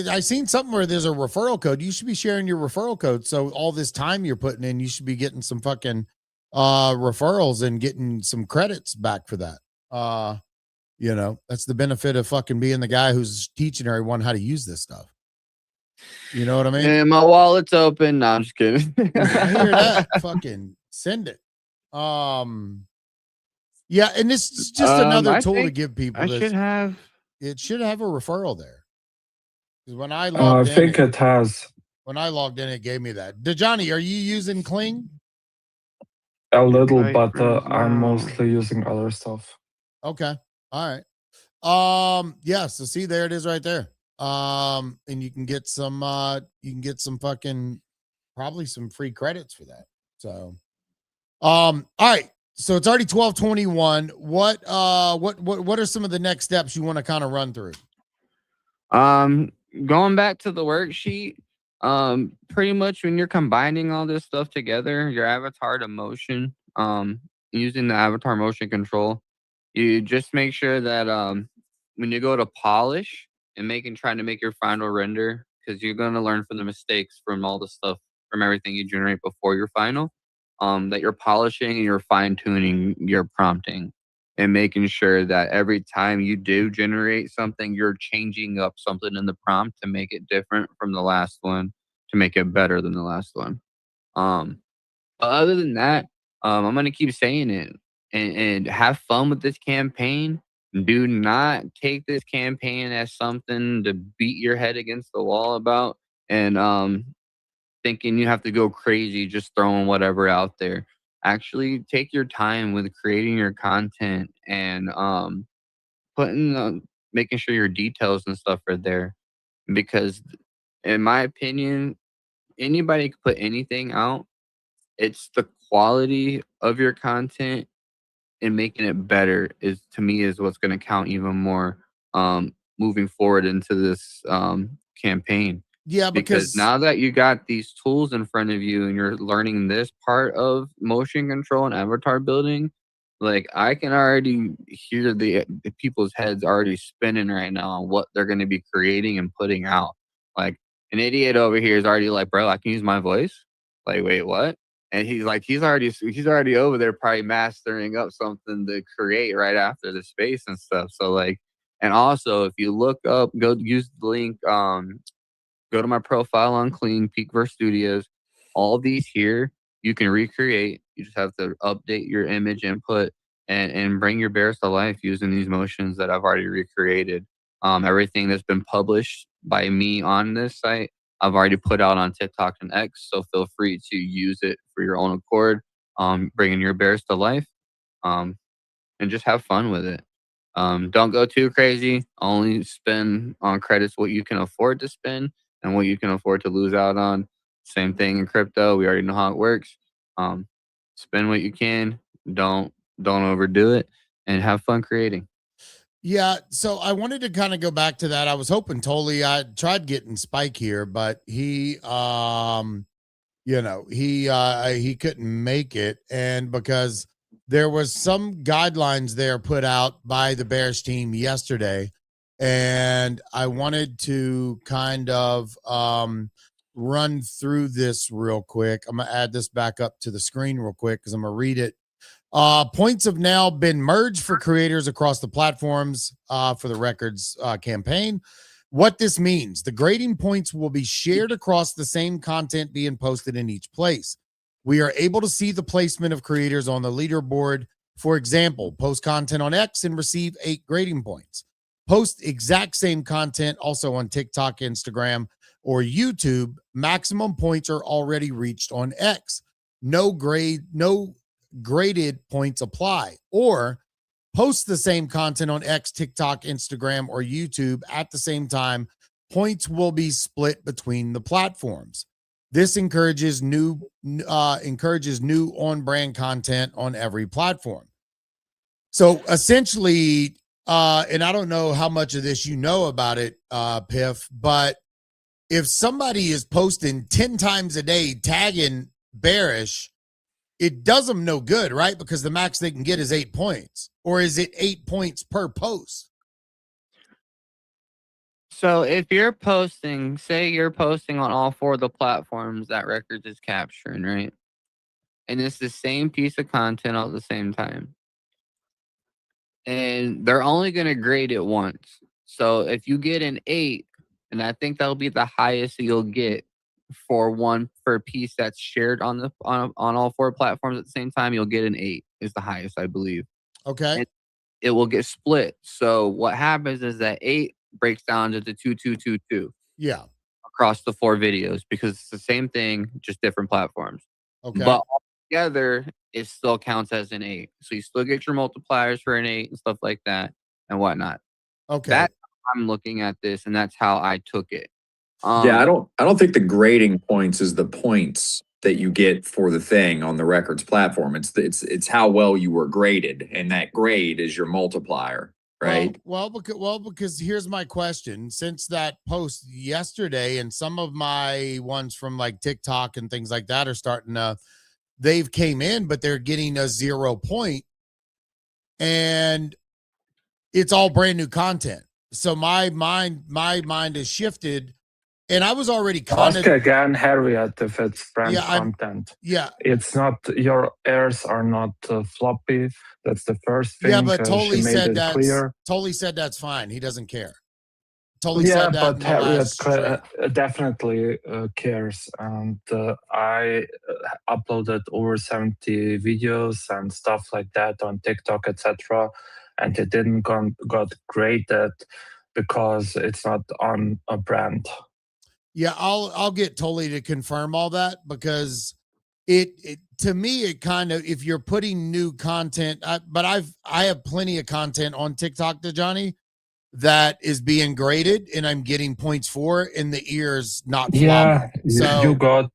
A: I seen something where there's a referral code. You should be sharing your referral code. So all this time you're putting in, you should be getting some fucking referrals and getting some credits back for that. That's the benefit of fucking being the guy who's teaching everyone how to use this stuff. You know what I mean?
D: And my wallet's open. No, I'm just kidding.
A: I hear that. Fucking send it. Yeah, and this is just another
D: I
A: tool to
D: think
A: give people
D: I
A: this.
D: should have.
A: It should have a referral there. 'Cause when I
F: I
A: logged in,
F: think it has
A: it gave me that. Johnny, are you using Kling?
F: a little,
D: Invite
F: but
D: friends
F: I'm
D: now.
F: mostly using other stuff.
A: Okay. All right. Yeah, so see, there it is right there. And you can get some fucking probably some free credits for that. So all right. So it's already 12:21. What are some of the next steps you want to kind of run through?
D: Going back to the worksheet, pretty much when you're combining all this stuff together, your avatar to motion, using the avatar motion control, you just make sure that when you go to polish and trying to make your final render, because you're gonna learn from the mistakes from all the stuff from everything you generate before your final, that you're polishing and you're fine tuning your prompting and making sure that every time you do generate something, you're changing up something in the prompt to make it different from the last one, to make it better than the last one. But other than that, I'm gonna keep saying it and have fun with this campaign. Do not take this campaign as something to beat your head against the wall about, and thinking you have to go crazy just throwing whatever out there. Actually, take your time with creating your content and putting making sure your details and stuff are there, because in my opinion, anybody can put anything out. It's the quality of your content and making it better is, to me, is what's going to count even more moving forward into this campaign.
A: Yeah,
D: Because now that you got these tools in front of you and you're learning this part of motion control and avatar building, like I can already hear the people's heads already spinning right now on what they're going to be creating and putting out. Like an idiot over here is already like, bro, I can use my voice. Like, wait, what? And he's like, he's already over there probably mastering up something to create right after the space and stuff. So like, and also if you look up, go use the link, go to my profile on Clean Peakverse Studios. All these here you can recreate. You just have to update your image input and bring your bears to life using these motions that I've already recreated. Everything that's been published by me on this site, I've already put out on TikTok and X. So feel free to use it for your own accord, bringing your bears to life, and just have fun with it. Don't go too crazy. Only spend on credits what you can afford to spend and what you can afford to lose out on. Same thing in crypto. We already know how it works. Spend what you can. Don't overdo it, and have fun creating.
A: Yeah, so I wanted to kind of go back to that. I was hoping totally I tried getting Spike here, but he he couldn't make it, and because there was some guidelines there put out by the Bears team yesterday, and I wanted to kind of run through this real quick. I'm gonna add this back up to the screen real quick because I'm gonna read it. Points have now been merged for creators across the platforms for the records campaign. What this means, the grading points will be shared across the same content being posted in each place. We are able to see the placement of creators on the leaderboard. For example, post content on X and receive 8 grading points. Post exact same content also on TikTok, Instagram, or YouTube. Maximum points are already reached on X. No graded points apply. Or post the same content on X, TikTok, Instagram, or YouTube at the same time. Points will be split between the platforms. This encourages new on-brand content on every platform. So essentially, and I don't know how much of this you know about it, Piff, but if somebody is posting 10 times a day tagging Bearish, it does them no good, right? Because the max they can get is 8 points. Or is it 8 points per post?
D: So if you're posting, say you're posting on all 4 of the platforms that Records is capturing, right? And it's the same piece of content all at the same time. And they're only going to grade it once. So if you get an 8, and I think that'll be the highest you'll get for a piece that's shared on all 4 platforms at the same time, you'll get an 8 is the highest, I believe.
A: Okay.
D: And it will get split. So what happens is that 8 breaks down to the 2222
A: Yeah.
D: across the 4 videos because it's the same thing, just different platforms.
A: Okay.
D: But altogether, it still counts as an 8. So you still get your multipliers for an 8 and stuff like that and whatnot.
A: Okay.
D: That's how I'm looking at this, and that's how I took it.
C: Yeah, I don't think the grading points is the points that you get for the thing on the records platform. It's how well you were graded, and that grade is your multiplier, right?
A: Because here's my question. Since that post yesterday, and some of my ones from like TikTok and things like that are starting to, they've came in, but they're getting a 0 point, and it's all brand new content. So my mind is shifted, and I was already kind
F: Ask
A: of
F: again, Harriet, if it's brand
A: Yeah,
F: content.
A: yeah.
F: It's not, your errors are not floppy. That's the first thing.
A: Yeah, but
F: She
A: Totally
F: made
A: said
F: it clear.
A: Totally said that's fine. He doesn't care. Totally
F: Yeah,
A: said that
F: but
A: in the
F: Harriet
A: last stream.
F: definitely cares. And I uploaded over 70 videos and stuff like that on TikTok, etc. And it didn't got graded because it's not on a brand.
A: Yeah, I'll get Totally to confirm all that, because it to me, it kind of, if you're putting new content, but I have plenty of content on TikTok to Johnny that is being graded and I'm getting points for, and the ears not
F: Yeah,
A: flopping. So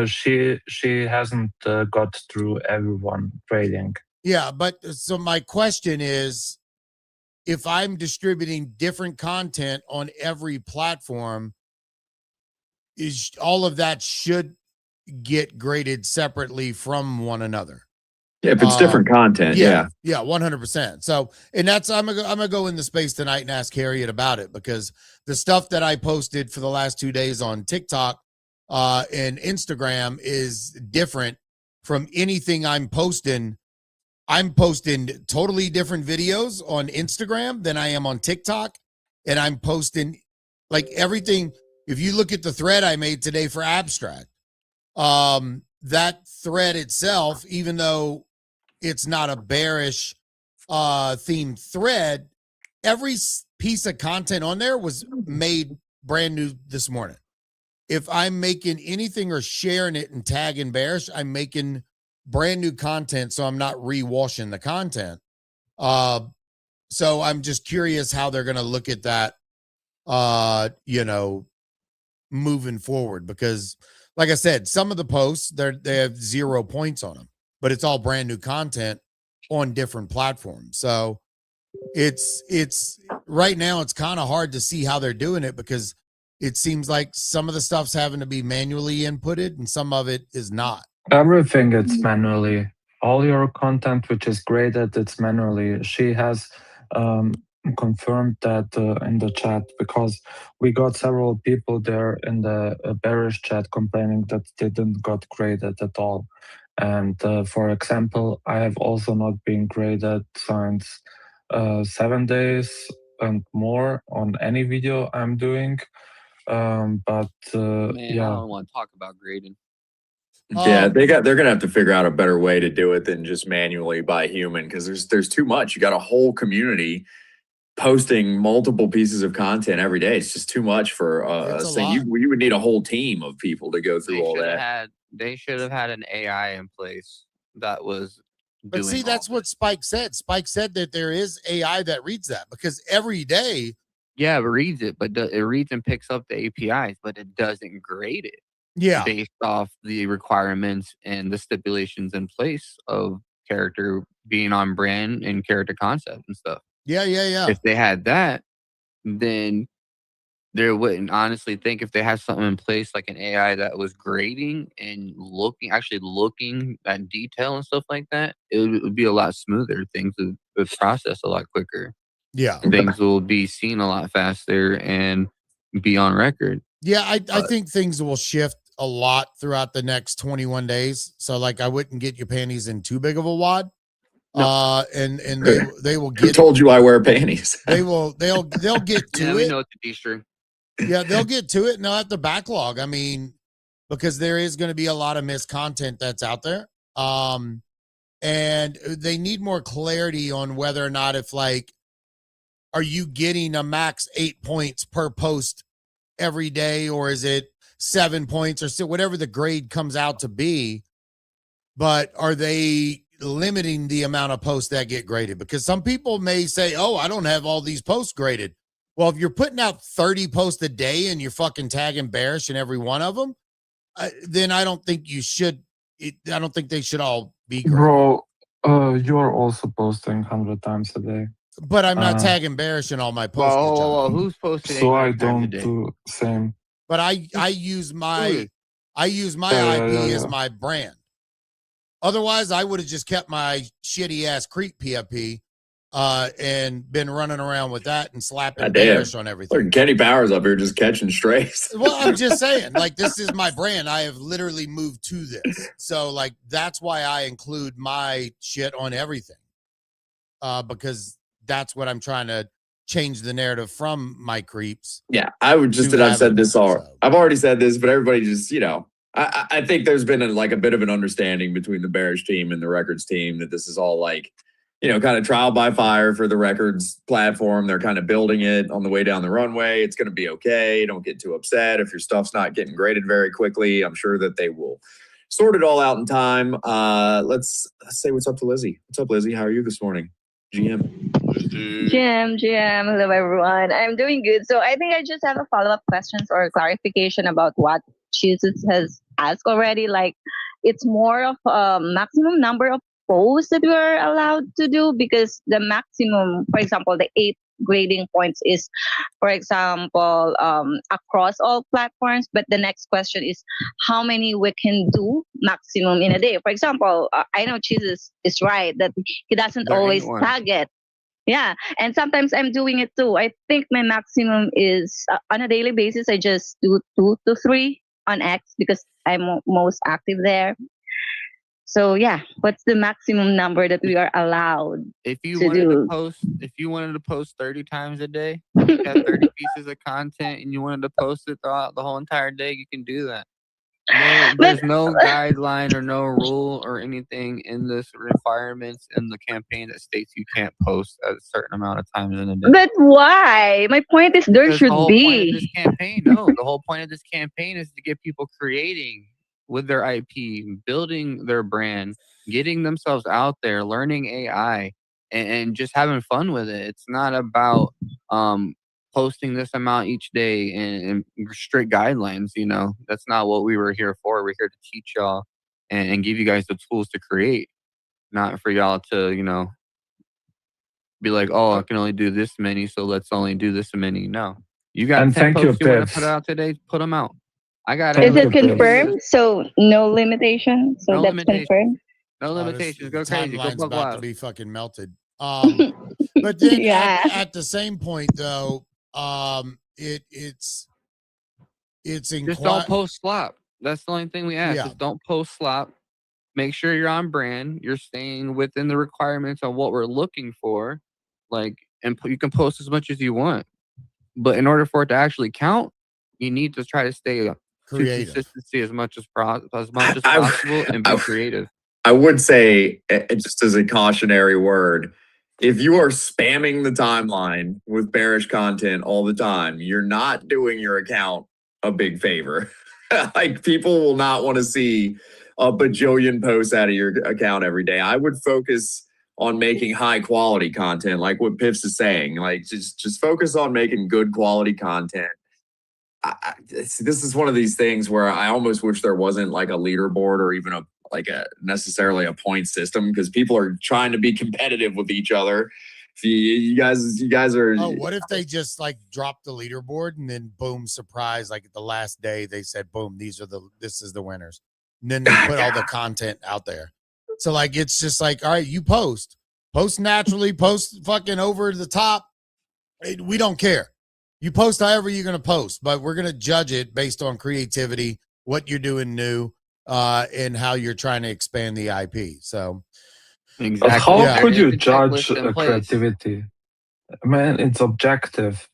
F: she hasn't got through everyone grading.
A: yeah, but so my question is, if I'm distributing different content on every platform, is all of that should get graded separately from one another.
C: Yeah, if it's different content, yeah.
A: 100%. So, and that's, I'm gonna go in the space tonight and ask Harriet about it, because the stuff that I posted for the last 2 days on TikTok and Instagram is different from anything I'm posting. I'm posting totally different videos on Instagram than I am on TikTok, and I'm posting like everything. If you look at the thread I made today for Abstract, that thread itself, even though it's not a bearish themed thread, every piece of content on there was made brand new this morning. If I'm making anything or sharing it and tagging bearish, I'm making brand new content, so I'm not rewashing the content. So I'm just curious how they're going to look at that, moving forward, because like I said, some of the posts, they have 0 points on them, but it's all brand new content on different platforms. So it's right now, it's kind of hard to see how they're doing it, because it seems like some of the stuff's having to be manually inputted and some of it is not.
F: Everything it's manually. All your content which is graded, it's manually. She has confirmed that in the chat, because we got several people there in the bearish chat complaining that they didn't got graded at all. And for example, I have also not been graded since 7 days and more on any video I'm doing.
D: Man, I
F: yeah.
D: don't want to talk about grading.
C: Yeah, they're gonna have to figure out a better way to do it than just manually by human, because there's too much. You got a whole community posting multiple pieces of content every day. It's just too much for
A: It's
C: a
A: a
C: thing.
A: lot.
C: You would need a whole team of people to go through all that.
D: They should have had an AI in place that was
A: But
D: doing
A: see, that's
D: all
A: what Spike said. Spike said that there is AI that reads that, because every day,
D: yeah, it reads it, but it reads and picks up the APIs, but it doesn't grade it
A: yeah,
D: based off the requirements and the stipulations in place of character being on brand and character concept and stuff.
A: yeah.
D: If they had that, then they wouldn't honestly think, if they had something in place like an AI that was grading and actually looking at detail and stuff like that, it would be a lot smoother. Things would process a lot quicker.
A: Yeah.
D: Things will be seen a lot faster and be on record.
A: Yeah, I think things will shift a lot throughout the next 21 days. So like, I wouldn't get your panties in too big of a wad.
D: No.
A: And they will
C: Who
A: get
C: told you I wear panties?
A: they'll get to
D: Yeah,
A: it.
D: we know it's a D-string.
A: Yeah, they'll get to it, and they'll have to backlog. I mean, because there is going to be a lot of missed content that's out there. and they need more clarity on whether or not if like, are you getting a max 8 points per post every day, or is it 7 points or so, whatever the grade comes out to be? But are they limiting the amount of posts that get graded? Because some people may say, oh, I don't have all these posts graded. Well, if you're putting out 30 posts a day and you're fucking tagging Bearish in every one of them, then I don't think you should. I don't think they should all be graded.
F: Bro, you're also posting 100 times a day.
A: But I'm not tagging Bearish in all my posts.
D: Well, who's posting?
F: So I
D: 800 times a
F: don't
D: day?
F: do same.
A: But I use my IP as my brand. Otherwise, I would have just kept my shitty ass creep PFP and been running around with that and slapping Bearish on everything.
C: Look, Kenny Powers up here just catching strays.
A: Well, I'm just saying, like, this is my brand. I have literally moved to this. So, like, that's why I include my shit on everything. Because that's what I'm trying to change the narrative from my creeps.
C: Yeah, I would just, and I've said this all, I've already said this, but everybody just, you know, I think there's been a bit of an understanding between the Bearish team and the Records team that this is all like, you know, kind of trial by fire for the Records platform. They're kind of building it on the way down the runway. It's going to be okay. Don't get too upset if your stuff's not getting graded very quickly. I'm sure that they will sort it all out in time. Let's say what's up to Lizzie. What's up, Lizzie? How are you this morning? GM.
G: GM, hello everyone. I'm doing good. So I think I just have a follow-up questions or clarification about what Jesus has asked already. Like, it's more of a maximum number of posts that we are allowed to do, because the maximum, for example, the 8 grading points is, for example, across all platforms. But the next question is how many we can do maximum in a day. For example, I know Jesus is right that he doesn't always target. Yeah, and sometimes I'm doing it too. I think my maximum is on a daily basis. I just do 2 to 3 on X because I'm most active there. So yeah, what's the maximum number that we are allowed
D: if you
G: to
D: wanted
G: do?
D: to post? If you wanted to post 30 times a day, you have 30 pieces of content, and you wanted to post it throughout the whole entire day, you can do that. There's no guideline or no rule or anything in this requirements in the campaign that states you can't post a certain amount of times in a day.
G: But why? My point is there should
D: the whole
G: be.
D: Point of this campaign, no, the whole point of this campaign is to get people creating with their IP, building their brand, getting themselves out there, learning AI, and just having fun with it. It's not about posting this amount each day and strict guidelines. You know, that's not what we were here for. We're here to teach y'all and give you guys the tools to create, not for y'all to, you know, be like, oh, I can only do this many, so let's only do this many. No, you got 10 posts you want to put out today, put them out. I got it.
G: Is it confirmed? So no limitation. So
D: no
G: that's
D: limitation.
G: Confirmed.
D: No limitations. Go crazy. Go
A: Timeline's
D: plug
A: about
D: wild.
A: to be fucking melted. But then at the same point, though, it's
D: just don't post slop. That's the only thing we ask. Just don't post slop. Make sure you're on brand. You're staying within the requirements of what we're looking for. Like, and you can post as much as you want, but in order for it to actually count, you need to try to stay creative, consistency as much as possible, and be creative.
C: I would say, just as a cautionary word, if you are spamming the timeline with bearish content all the time, you're not doing your account a big favor. Like, people will not want to see a bajillion posts out of your account every day. I would focus on making high quality content, like what Piffs is saying. Like, just focus on making good quality content. This is one of these things where I almost wish there wasn't like a leaderboard or even necessarily a point system, because people are trying to be competitive with each other. If you guys are.
A: Oh, what if they just like drop the leaderboard and then boom, surprise! Like at the last day, they said, "Boom, this is the winners," and then they put all the content out there. So like, it's just like, all right, you post naturally, post fucking over the top. We don't care. You post however you're going to post, but we're going to judge it based on creativity, what you're doing new, and how you're trying to expand the IP. So,
F: exactly. But how could you judge creativity? Man, it's objective.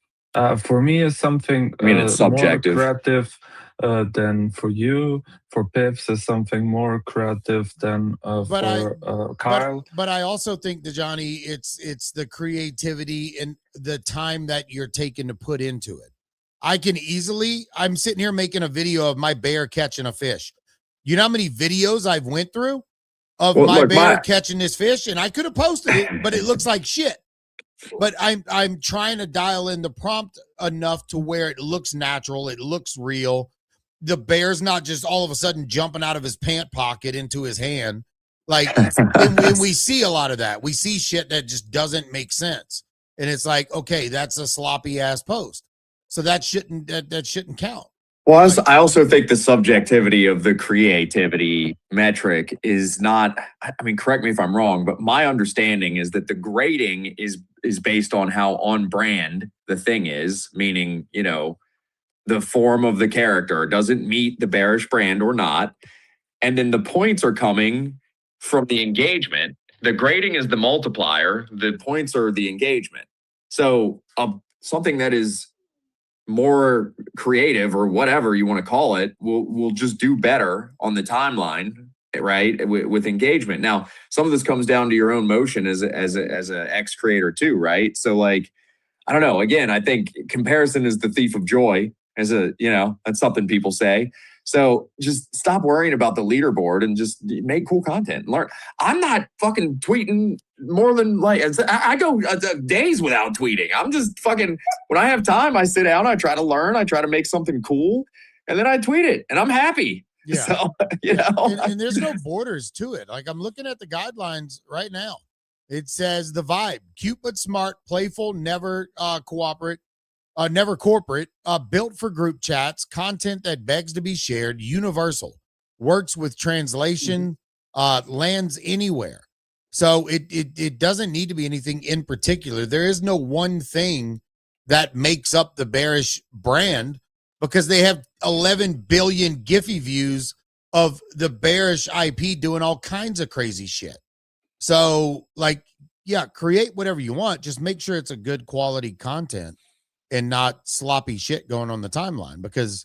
F: For me, it's something
C: it's subjective.
F: more creative than for you. For Piffs is something more creative than for Kyle.
A: But I also think, Johnny, it's the creativity and the time that you're taking to put into it. I'm sitting here making a video of my bear catching a fish. You know how many videos I've went through of my bear catching this fish, and I could have posted it, but it looks like shit. But I'm trying to dial in the prompt enough to where it looks natural, it looks real. The bear's not just all of a sudden jumping out of his pant pocket into his hand. Like, and we see a lot of that. We see shit that just doesn't make sense. And it's like, okay, that's a sloppy ass post. So that shouldn't count.
C: Well, I also think the subjectivity of the creativity metric is not, I mean, correct me if I'm wrong, but my understanding is that the grading is based on how on brand the thing is, meaning, you know, the form of the character doesn't meet the bearish brand or not. And then the points are coming from the engagement. The grading is the multiplier. The points are the engagement. So something that is more creative or whatever you want to call it will just do better on the timeline, right, with engagement. Now, some of this comes down to your own motion as a ex creator too, right? So like, I don't know, again, I think comparison is the thief of joy, that's something people say. So just stop worrying about the leaderboard and just make cool content and learn. I'm not fucking tweeting more than I go days without tweeting. I'm just fucking, when I have time, I sit down, I try to learn, I try to make something cool, and then I tweet it and I'm happy.
A: Yeah.
C: So,
A: and there's no borders to it. Like, I'm looking at the guidelines right now. It says the vibe: cute but smart, playful, never never corporate, built for group chats, content that begs to be shared, universal, works with translation, lands anywhere. So it doesn't need to be anything in particular. There is no one thing that makes up the Bearish brand, because they have 11 billion Giphy views of the Bearish IP doing all kinds of crazy shit. So, like, yeah, create whatever you want. Just make sure it's a good quality content and not sloppy shit going on the timeline. Because,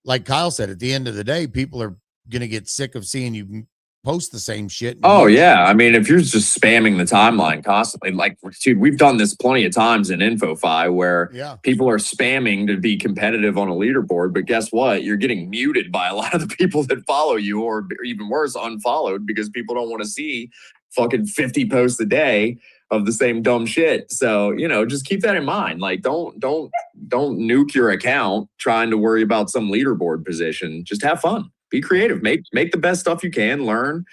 A: like Kyle said, at the end of the day, people are going to get sick of seeing you post the same shit.
C: Oh, yeah. I mean, if you're just spamming the timeline constantly, like, dude, we've done this plenty of times in InfoFi where people are spamming to be competitive on a leaderboard. But guess what? You're getting muted by a lot of the people that follow you, or even worse, unfollowed, because people don't want to see fucking 50 posts a day of the same dumb shit. So, just keep that in mind. Like, don't nuke your account trying to worry about some leaderboard position. Just have fun. Be creative. Make the best stuff you can. Learn.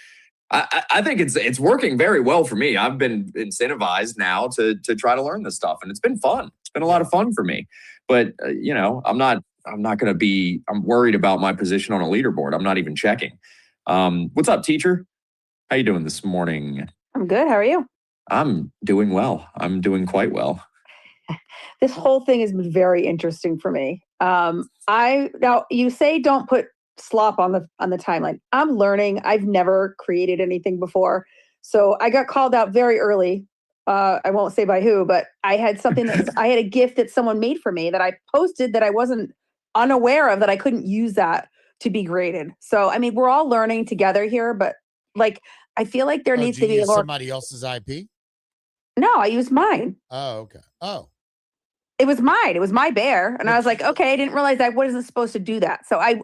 C: I think it's working very well for me. I've been incentivized now to try to learn this stuff, and it's been fun. It's been a lot of fun for me. But I'm not going to be. I'm worried about my position on a leaderboard. I'm not even checking. What's up, teacher? How you doing this morning?
H: I'm good. How are you?
C: I'm doing well. I'm doing quite well.
H: This whole thing has been very interesting for me. Now you say don't put slop on the timeline. I'm learning. I've never created anything before, so I got called out very early. I won't say by who, but I had something I had a gift that someone made for me that I posted that I wasn't unaware of, that I couldn't use that to be graded. So I mean, we're all learning together here, but like, I feel like there needs to be
A: somebody else's IP.
H: No, I used mine.
A: Oh, okay. Oh,
H: it was mine. It was my bear, and I was like, okay, I didn't realize I wasn't supposed to do that. So I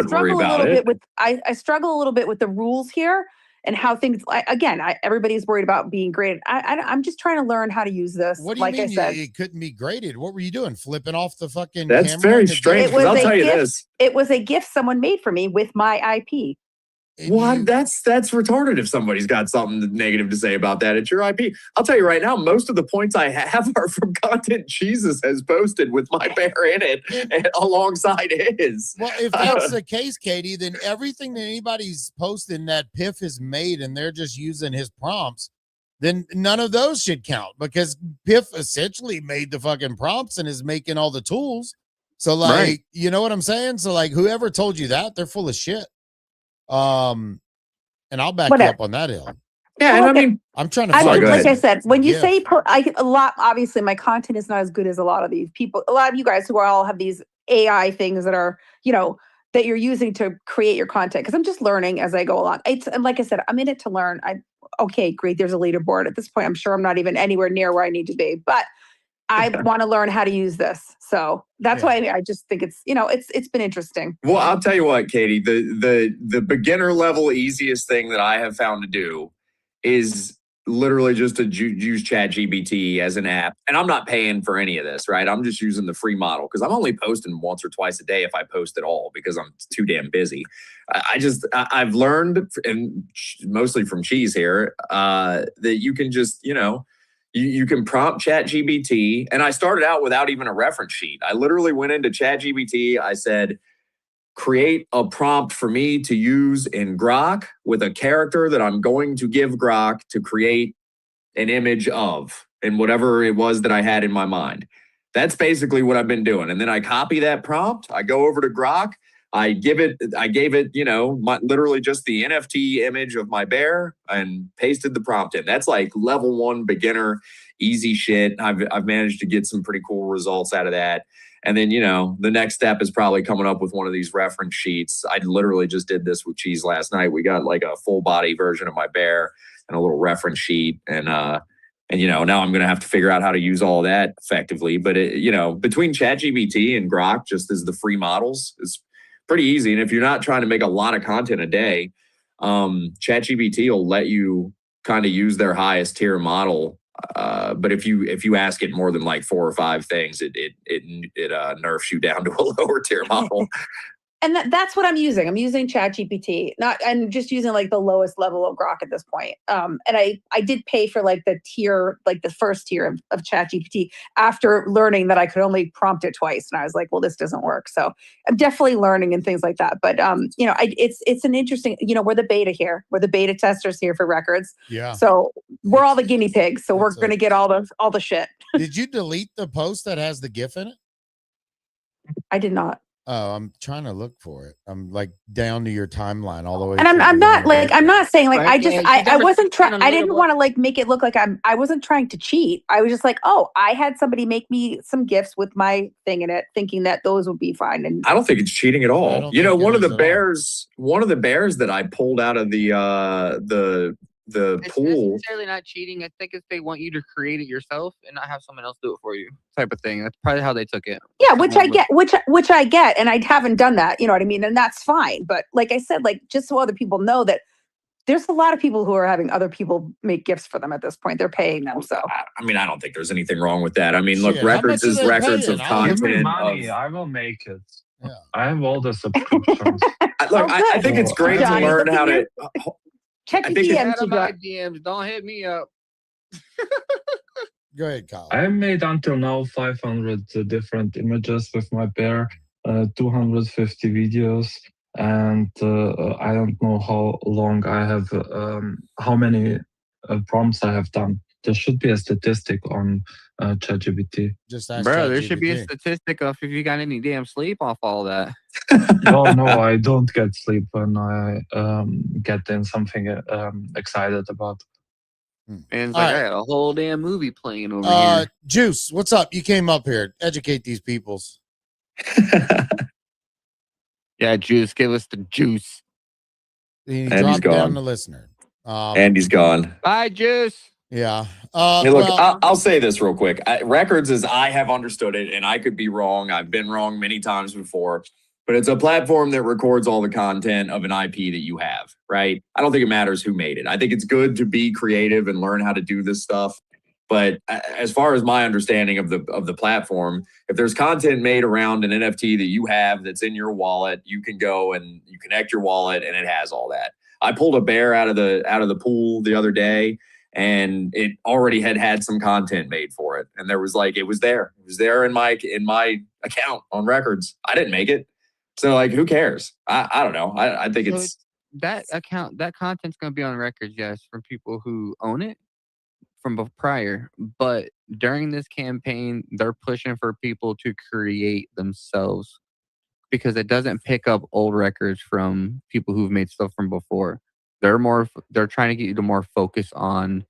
H: struggle a little bit with I struggle a little bit with the rules here and how things. Everybody's worried about being graded. I'm just trying to learn how to use this.
A: What do you mean? I said, it couldn't be graded. What were you doing? Flipping off the fucking?
C: That's
A: camera
C: very strange. I'll tell you this.
H: It was a gift someone made for me with my IP.
C: Well, that's retarded if somebody's got something negative to say about that. It's your IP. I'll tell you right now, most of the points I have are from content Jesus has posted with my bear in it and alongside his.
A: Well, if that's the case, Katie, then everything that anybody's posting that Piff has made and they're just using his prompts, then none of those should count, because Piff essentially made the fucking prompts and is making all the tools. So, like, You know what I'm saying? So, like, whoever told you that, they're full of shit. And I'll back you up on that hill.
C: Yeah, and I mean,
A: I'm trying to.
H: Like I said, when you say a lot, obviously my content is not as good as a lot of these people. A lot of you guys who all have these AI things that are, that you're using to create your content. Because I'm just learning as I go along. And like I said, I'm in it to learn. Okay, great. There's a leaderboard at this point. I'm sure I'm not even anywhere near where I need to be, but I want to learn how to use this. So that's why I just think it's, it's been interesting.
C: Well, I'll tell you what, Katie, the beginner level easiest thing that I have found to do is literally just to use ChatGPT as an app. And I'm not paying for any of this, right? I'm just using the free model because I'm only posting once or twice a day if I post at all because I'm too damn busy. I've learned, and mostly from Cheese here, that you can just, you can prompt ChatGPT. And I started out without even a reference sheet. I literally went into ChatGPT. I said, create a prompt for me to use in Grok with a character that I'm going to give Grok to create an image of, and whatever it was that I had in my mind. That's basically what I've been doing. And then I copy that prompt. I go over to Grok. I gave it, literally just the NFT image of my bear and pasted the prompt in. That's like level 1 beginner, easy shit. I've managed to get some pretty cool results out of that. And then, the next step is probably coming up with one of these reference sheets. I literally just did this with Cheese last night. We got like a full body version of my bear and a little reference sheet. And now I'm going to have to figure out how to use all of that effectively. But, between ChatGPT and Grok, just as the free models, it's pretty easy. And if you're not trying to make a lot of content a day, ChatGPT will let you kind of use their highest tier model. But if you ask it more than like 4 or 5 things, it nerfs you down to a lower tier model.
H: And that's what I'm using. I'm using ChatGPT. I'm just using like the lowest level of Grok at this point. And I did pay for like the tier, like the first tier of ChatGPT after learning that I could only prompt it twice. And I was like, well, this doesn't work. So I'm definitely learning and things like that. But it's an interesting, we're the beta here. We're the beta testers here for records.
A: Yeah.
H: So we're all the guinea pigs. So we're going to get all the shit.
A: Did you delete the post that has the GIF in it?
H: I did not.
A: Oh, I'm trying to look for it. I'm like down to your timeline all the way.
H: And I'm not saying like, I wasn't trying, I didn't want to like make it look like I wasn't trying to cheat. I was just like, oh, I had somebody make me some GIFs with my thing in it, thinking that those would be fine. And
C: I don't think it's cheating at all. One of the bears that I pulled out of the
D: it's
C: pool.
D: Necessarily not cheating. I think it's they want you to create it yourself and not have someone else do it for you, type of thing. That's probably how they took it.
H: Yeah, which I get, and I haven't done that. You know what I mean? And that's fine. But like I said, like just so other people know that there's a lot of people who are having other people make gifts for them at this point. They're paying them. So
C: I don't think there's anything wrong with that. I mean, look, records is records of content.
F: Give me money, I will make it. Yeah. I have all the subscriptions.
C: I think it's great to learn how to.
H: Check your
D: DMs. Don't hit me up.
A: Go ahead, Kyle.
F: I made until now 500 different images with my bear, 250 videos, and I don't know how long I have, how many prompts I have done. There should be a statistic on ChatGPT.
A: Just ask
D: Bro, there should be a statistic of if you got any damn sleep off all that.
F: No, I don't get sleep when I get in something excited about.
D: And it's like, I got a whole damn movie playing over here.
A: Juice, what's up? You came up here. Educate these peoples.
D: Yeah, Juice, give us the juice.
A: He dropped down the listener.
C: And he's gone.
D: Bye, Juice.
A: Yeah.
C: Hey, look, I'll say this real quick. Records, as I have understood it, and I could be wrong. I've been wrong many times before, but it's a platform that records all the content of an IP that you have, right? I don't think it matters who made it. I think it's good to be creative and learn how to do this stuff. But as far as my understanding of the platform, if there's content made around an NFT that you have that's in your wallet, you can go and you connect your wallet and it has all that. I pulled a bear out of the pool the other day, and it already had some content made for it. And there was like, it was there in my account on records. I didn't make it. So like, who cares? I don't know. I think
D: So
C: it's
D: that content's going to be on records, yes, from people who own it from prior. But during this campaign, they're pushing for people to create themselves because it doesn't pick up old records from people who've made stuff from before. They're trying to get you to more focus on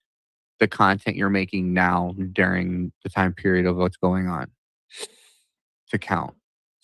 D: the content you're making now during the time period of what's going on to count.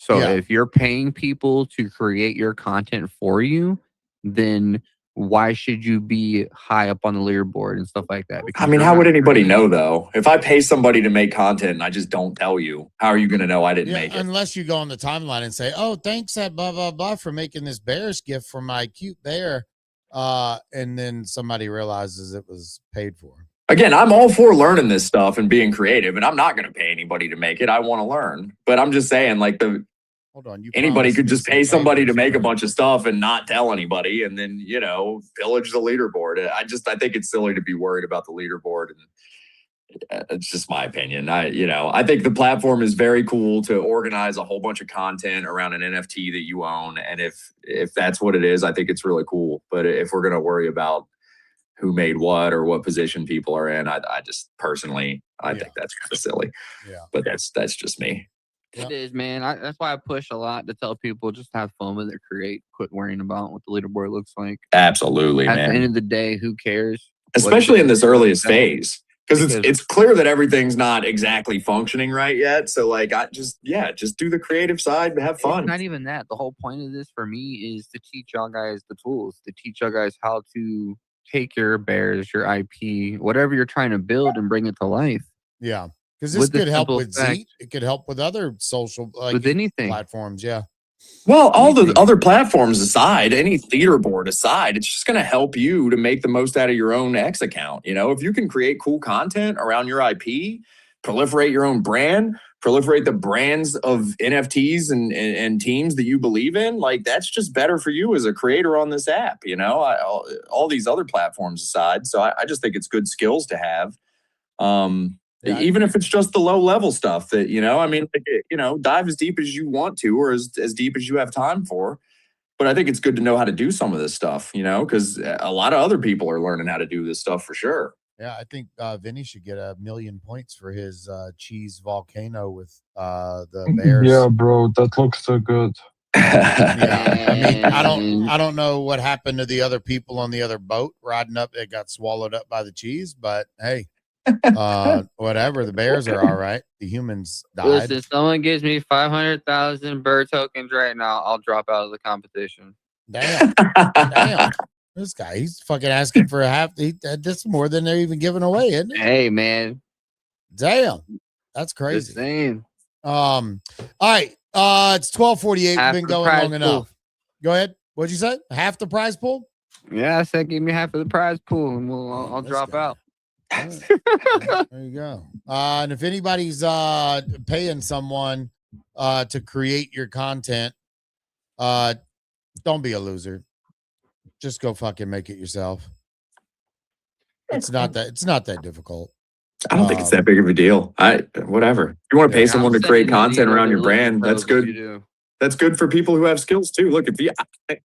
D: So
A: Yeah.
D: if you're paying people to create your content for you, then why should you be high up on the leaderboard and stuff like that?
C: I mean, how would anybody know though? If I pay somebody to make content and I just don't tell you, how are you going to know I didn't make it?
A: Unless you go on the timeline and say, "Oh, thanks at blah blah blah for making this bearish gift for my cute bear," and then somebody realizes it was paid for.
C: Again, I'm all for learning this stuff and being creative, and I'm not going to pay anybody to make it. I want to learn, but I'm just saying, like
A: Hold on,
C: anybody could just pay somebody to make a bunch of stuff and not tell anybody, and then pillage the leaderboard. I think it's silly to be worried about the leaderboard, and it's just my opinion. I think the platform is very cool to organize a whole bunch of content around an NFT that you own, and if that's what it is, I think it's really cool. But if we're going to worry about who made what or what position people are in, I just personally think that's kind of silly.
A: Yeah,
C: but that's just me.
D: It is, man. That's why I push a lot to tell people just have fun with it, create, quit worrying about what the leaderboard looks like.
C: Absolutely,
D: At
C: man.
D: the end of the day, who cares?
C: Especially in this earliest phase, because it's clear that everything's not exactly functioning right yet. So like, just do the creative side, have fun.
D: It's not even that. The whole point of this for me is to teach y'all guys the tools, to teach y'all guys how to take your bears, your IP, whatever you're trying to build, and bring it to life.
A: Yeah. Because this could help with Zeet. It could help with other social
D: with anything
A: platforms. Yeah.
C: Well, all the other platforms aside, any leaderboard aside, it's just going to help you to make the most out of your own X account. If you can create cool content around your IP, proliferate your own brand, proliferate the brands of NFTs and teams that you believe in, like that's just better for you as a creator on this app. All these other platforms aside. So I just think it's good skills to have. Even if it's just the low level stuff that, dive as deep as you want to, or as deep as you have time for. But I think it's good to know how to do some of this stuff, because a lot of other people are learning how to do this stuff for sure.
A: Yeah, I think Vinny should get 1,000,000 points for his cheese volcano with the bears.
F: Yeah, bro, that looks so good.
A: Yeah, I mean, I don't know what happened to the other people on the other boat riding up. It got swallowed up by the cheese, but hey. Whatever, the bears are all right. The humans died.
D: Listen, someone gives me 500,000 bird tokens right now, I'll drop out of the competition.
A: Damn. This guy, he's fucking asking for a half. That's more than they're even giving away, isn't it?
D: Hey, man.
A: Damn, that's crazy.
D: Insane.
A: All right. It's 12:48. We've been going long enough. Go ahead. What'd you say? Half the prize pool?
D: Yeah, I said give me half of the prize pool, and I'll drop out.
A: Right. There you go. And if anybody's paying someone to create your content, don't be a loser. Just go fucking make it yourself. It's not that difficult.
C: I don't think it's that big of a deal. Whatever. If you want to pay someone to create content around your brand, that's good. That's good for people who have skills too. Look,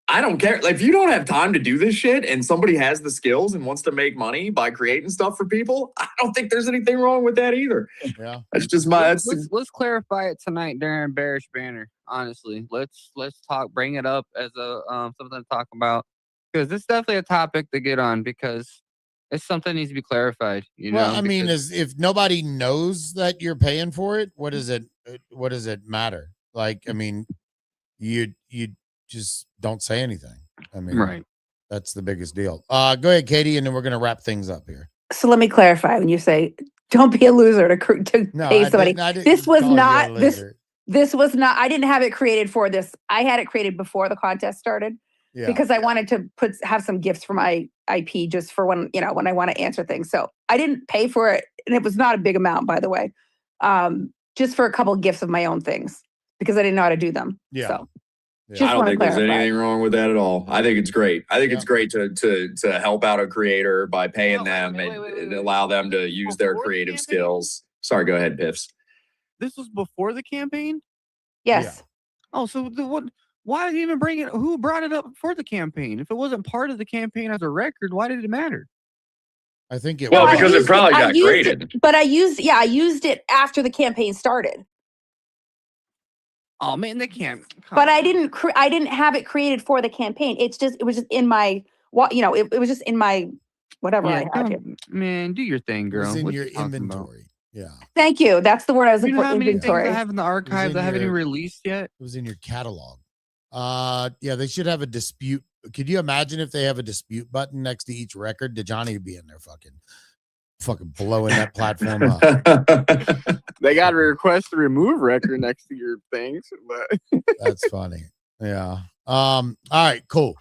C: I don't care. Like, if you don't have time to do this shit and somebody has the skills and wants to make money by creating stuff for people, I don't think there's anything wrong with that either.
A: Yeah.
C: That's just
D: let's clarify it tonight during Bearish Banner. Honestly, let's bring it up as a something to talk about, because it's definitely a topic to get on, because it's something that needs to be clarified.
A: Well, I mean, if nobody knows that you're paying for it, what does it matter? Like, I mean, you just don't say anything. I mean,
D: right.
A: That's the biggest deal. Go ahead, Katie, and then we're going to wrap things up here.
H: So let me clarify. When you say don't be a loser to pay somebody, this was not. I didn't have it created for this. I had it created before the contest started, because I wanted to have some gifts for my IP just for when I want to answer things. So I didn't pay for it, and it was not a big amount, by the way. Just for a couple of gifts of my own things, because I didn't know how to do them.
A: Yeah.
H: So
C: I don't think there's anything wrong with that at all. I think it's great. I think it's great to help out a creator by paying them and allow them to use their creative skills. Sorry, go ahead, Piffs.
D: This was before the campaign?
H: Yes.
A: Yeah.
D: Oh, so what? Why did you even bring it? Who brought it up for the campaign? If it wasn't part of the campaign as a record, why did it matter?
A: I think it
C: was because it probably got graded.
H: But I used it after the campaign started.
D: Oh man, they can't.
H: But I didn't have it created for the campaign. It was just in my it was just in my whatever I had.
D: Man, do your thing, girl.
A: It was in
D: What
A: your
D: you talking
A: inventory.
D: about?
A: Yeah.
H: Thank you. That's the word I was
D: You
H: looking
D: know
H: for.
D: how many things I
H: Inventory.
D: have in the archive that haven't even
A: your-
D: released yet?
A: It was in your catalog. Yeah, they should have a dispute. Could you imagine if they have a dispute button next to each record? DeJohnny would be in there fucking blowing that platform up.
I: They got a request to remove record next to your things, but
A: That's funny. Yeah. All right, cool.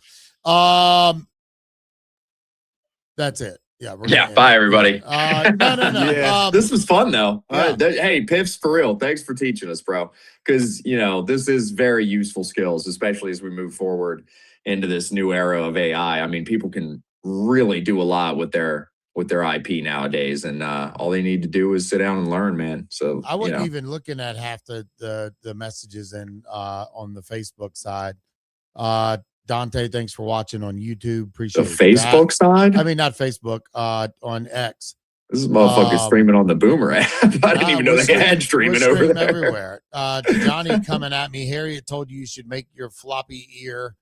A: That's it. Yeah.
C: Yeah, bye, everybody.
A: No.
I: Yeah.
C: This was fun though.
A: Yeah.
C: Hey, Piffs, for real. Thanks for teaching us, bro. Because this is very useful skills, especially as we move forward into this new era of AI. I mean, people can really do a lot with their IP nowadays, and all they need to do is sit down and learn, man. So
A: I wasn't even looking at half the messages on the Facebook side. Dante, thanks for watching on YouTube.
C: the
A: Appreciate
C: Facebook side.
A: I mean, not Facebook. On X.
C: This is motherfucker streaming on the Boomer app. I didn't even know they had streaming over there.
A: Everywhere. Johnny coming at me. Harriet told you should make your floppy ear.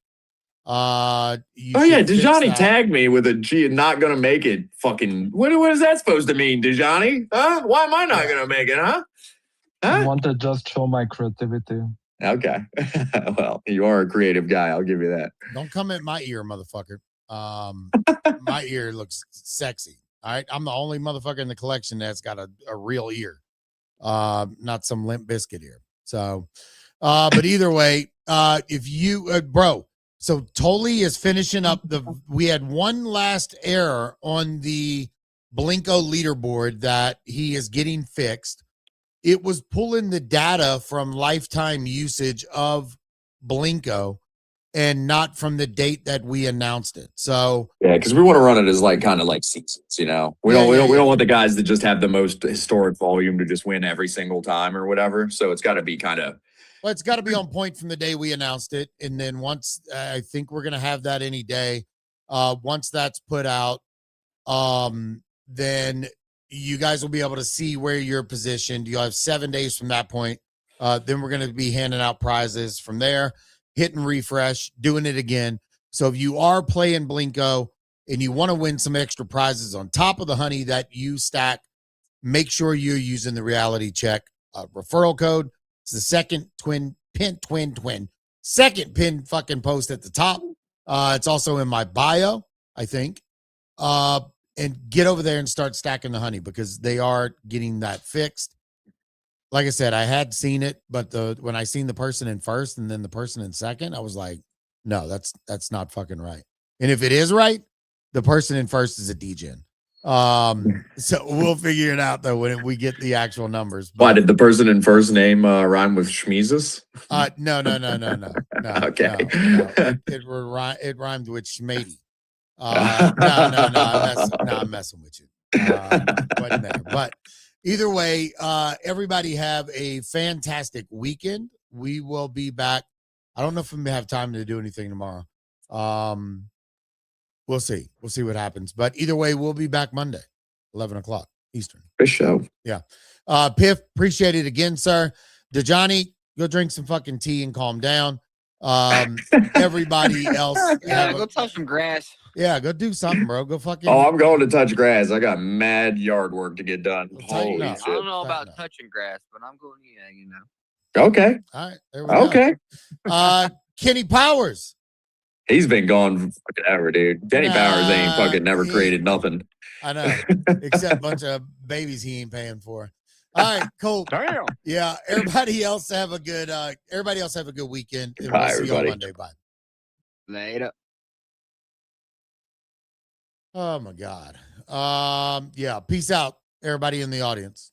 C: DeJohnny tagged me with a G and not gonna make it. Fucking what is that supposed to mean, DeJohnny? Huh? Why am I not gonna make it, huh?
F: I want to just show my creativity.
C: Okay. Well, you are a creative guy, I'll give you that.
A: Don't come at my ear, motherfucker. My ear looks sexy. All right. I'm the only motherfucker in the collection that's got a real ear. Not some Limp Biscuit ear. So but either way, if you bro, so Tolly is finishing up we had one last error on the Blinko leaderboard that he is getting fixed. It was pulling the data from lifetime usage of Blinko and not from the date that we announced it. So
C: yeah, because we want to run it as kind of like seasons, We don't want the guys that just have the most historic volume to just win every single time or whatever. So it's got to be kind of.
A: Well, it's got to be on point from the day we announced it, and then once I think we're gonna have that any day. Once that's put out, then you guys will be able to see where you're positioned. You'll have 7 days from that point. Then we're going to be handing out prizes from there, hitting refresh, doing it again. So if you are playing Blinko and you want to win some extra prizes on top of the honey that you stack, make sure you're using the reality check referral code. It's the second second pin fucking post at the top. It's also in my bio, I think. And get over there and start stacking the honey because they are getting that fixed. Like I said, I had seen it, but when I seen the person in first and then the person in second, I was like, no, that's not fucking right. And if it is right, the person in first is a degen. So we'll figure it out though when we get the actual numbers.
C: Why did the person in first name rhyme with Schmeezus?
A: No.
C: Okay.
A: No. It rhymed with Schmady. I'm messing with you. Wasn't there. But either way, everybody have a fantastic weekend. We will be back. I don't know if we may have time to do anything tomorrow. We'll see. We'll see what happens. But either way, we'll be back Monday, 11 o'clock Eastern.
C: For sure.
A: Yeah. Piff, appreciate it again, sir. DeJohnny, go drink some fucking tea and calm down. Everybody else.
I: go touch some grass.
A: Yeah, go do something, bro. Go fucking.
C: Oh, I'm going to touch grass. I got mad yard work to get done.
A: Tighten
C: Holy
A: up.
C: shit.
I: I don't know about
A: Tighten up.
I: touching grass, but I'm going,
C: Okay.
A: All right. There we go.
C: Okay.
A: Kenny Powers.
C: He's been gone for fucking ever, dude. Kenny Powers ain't fucking never created nothing.
A: I know. Except a bunch of babies he ain't paying for. All right, cool.
I: Damn.
A: Yeah. Everybody else have a good weekend. And
C: Bye,
A: we'll see you on
C: everybody.
A: Monday. Bye.
I: Later.
A: Oh my God. Yeah. Peace out, everybody in the audience.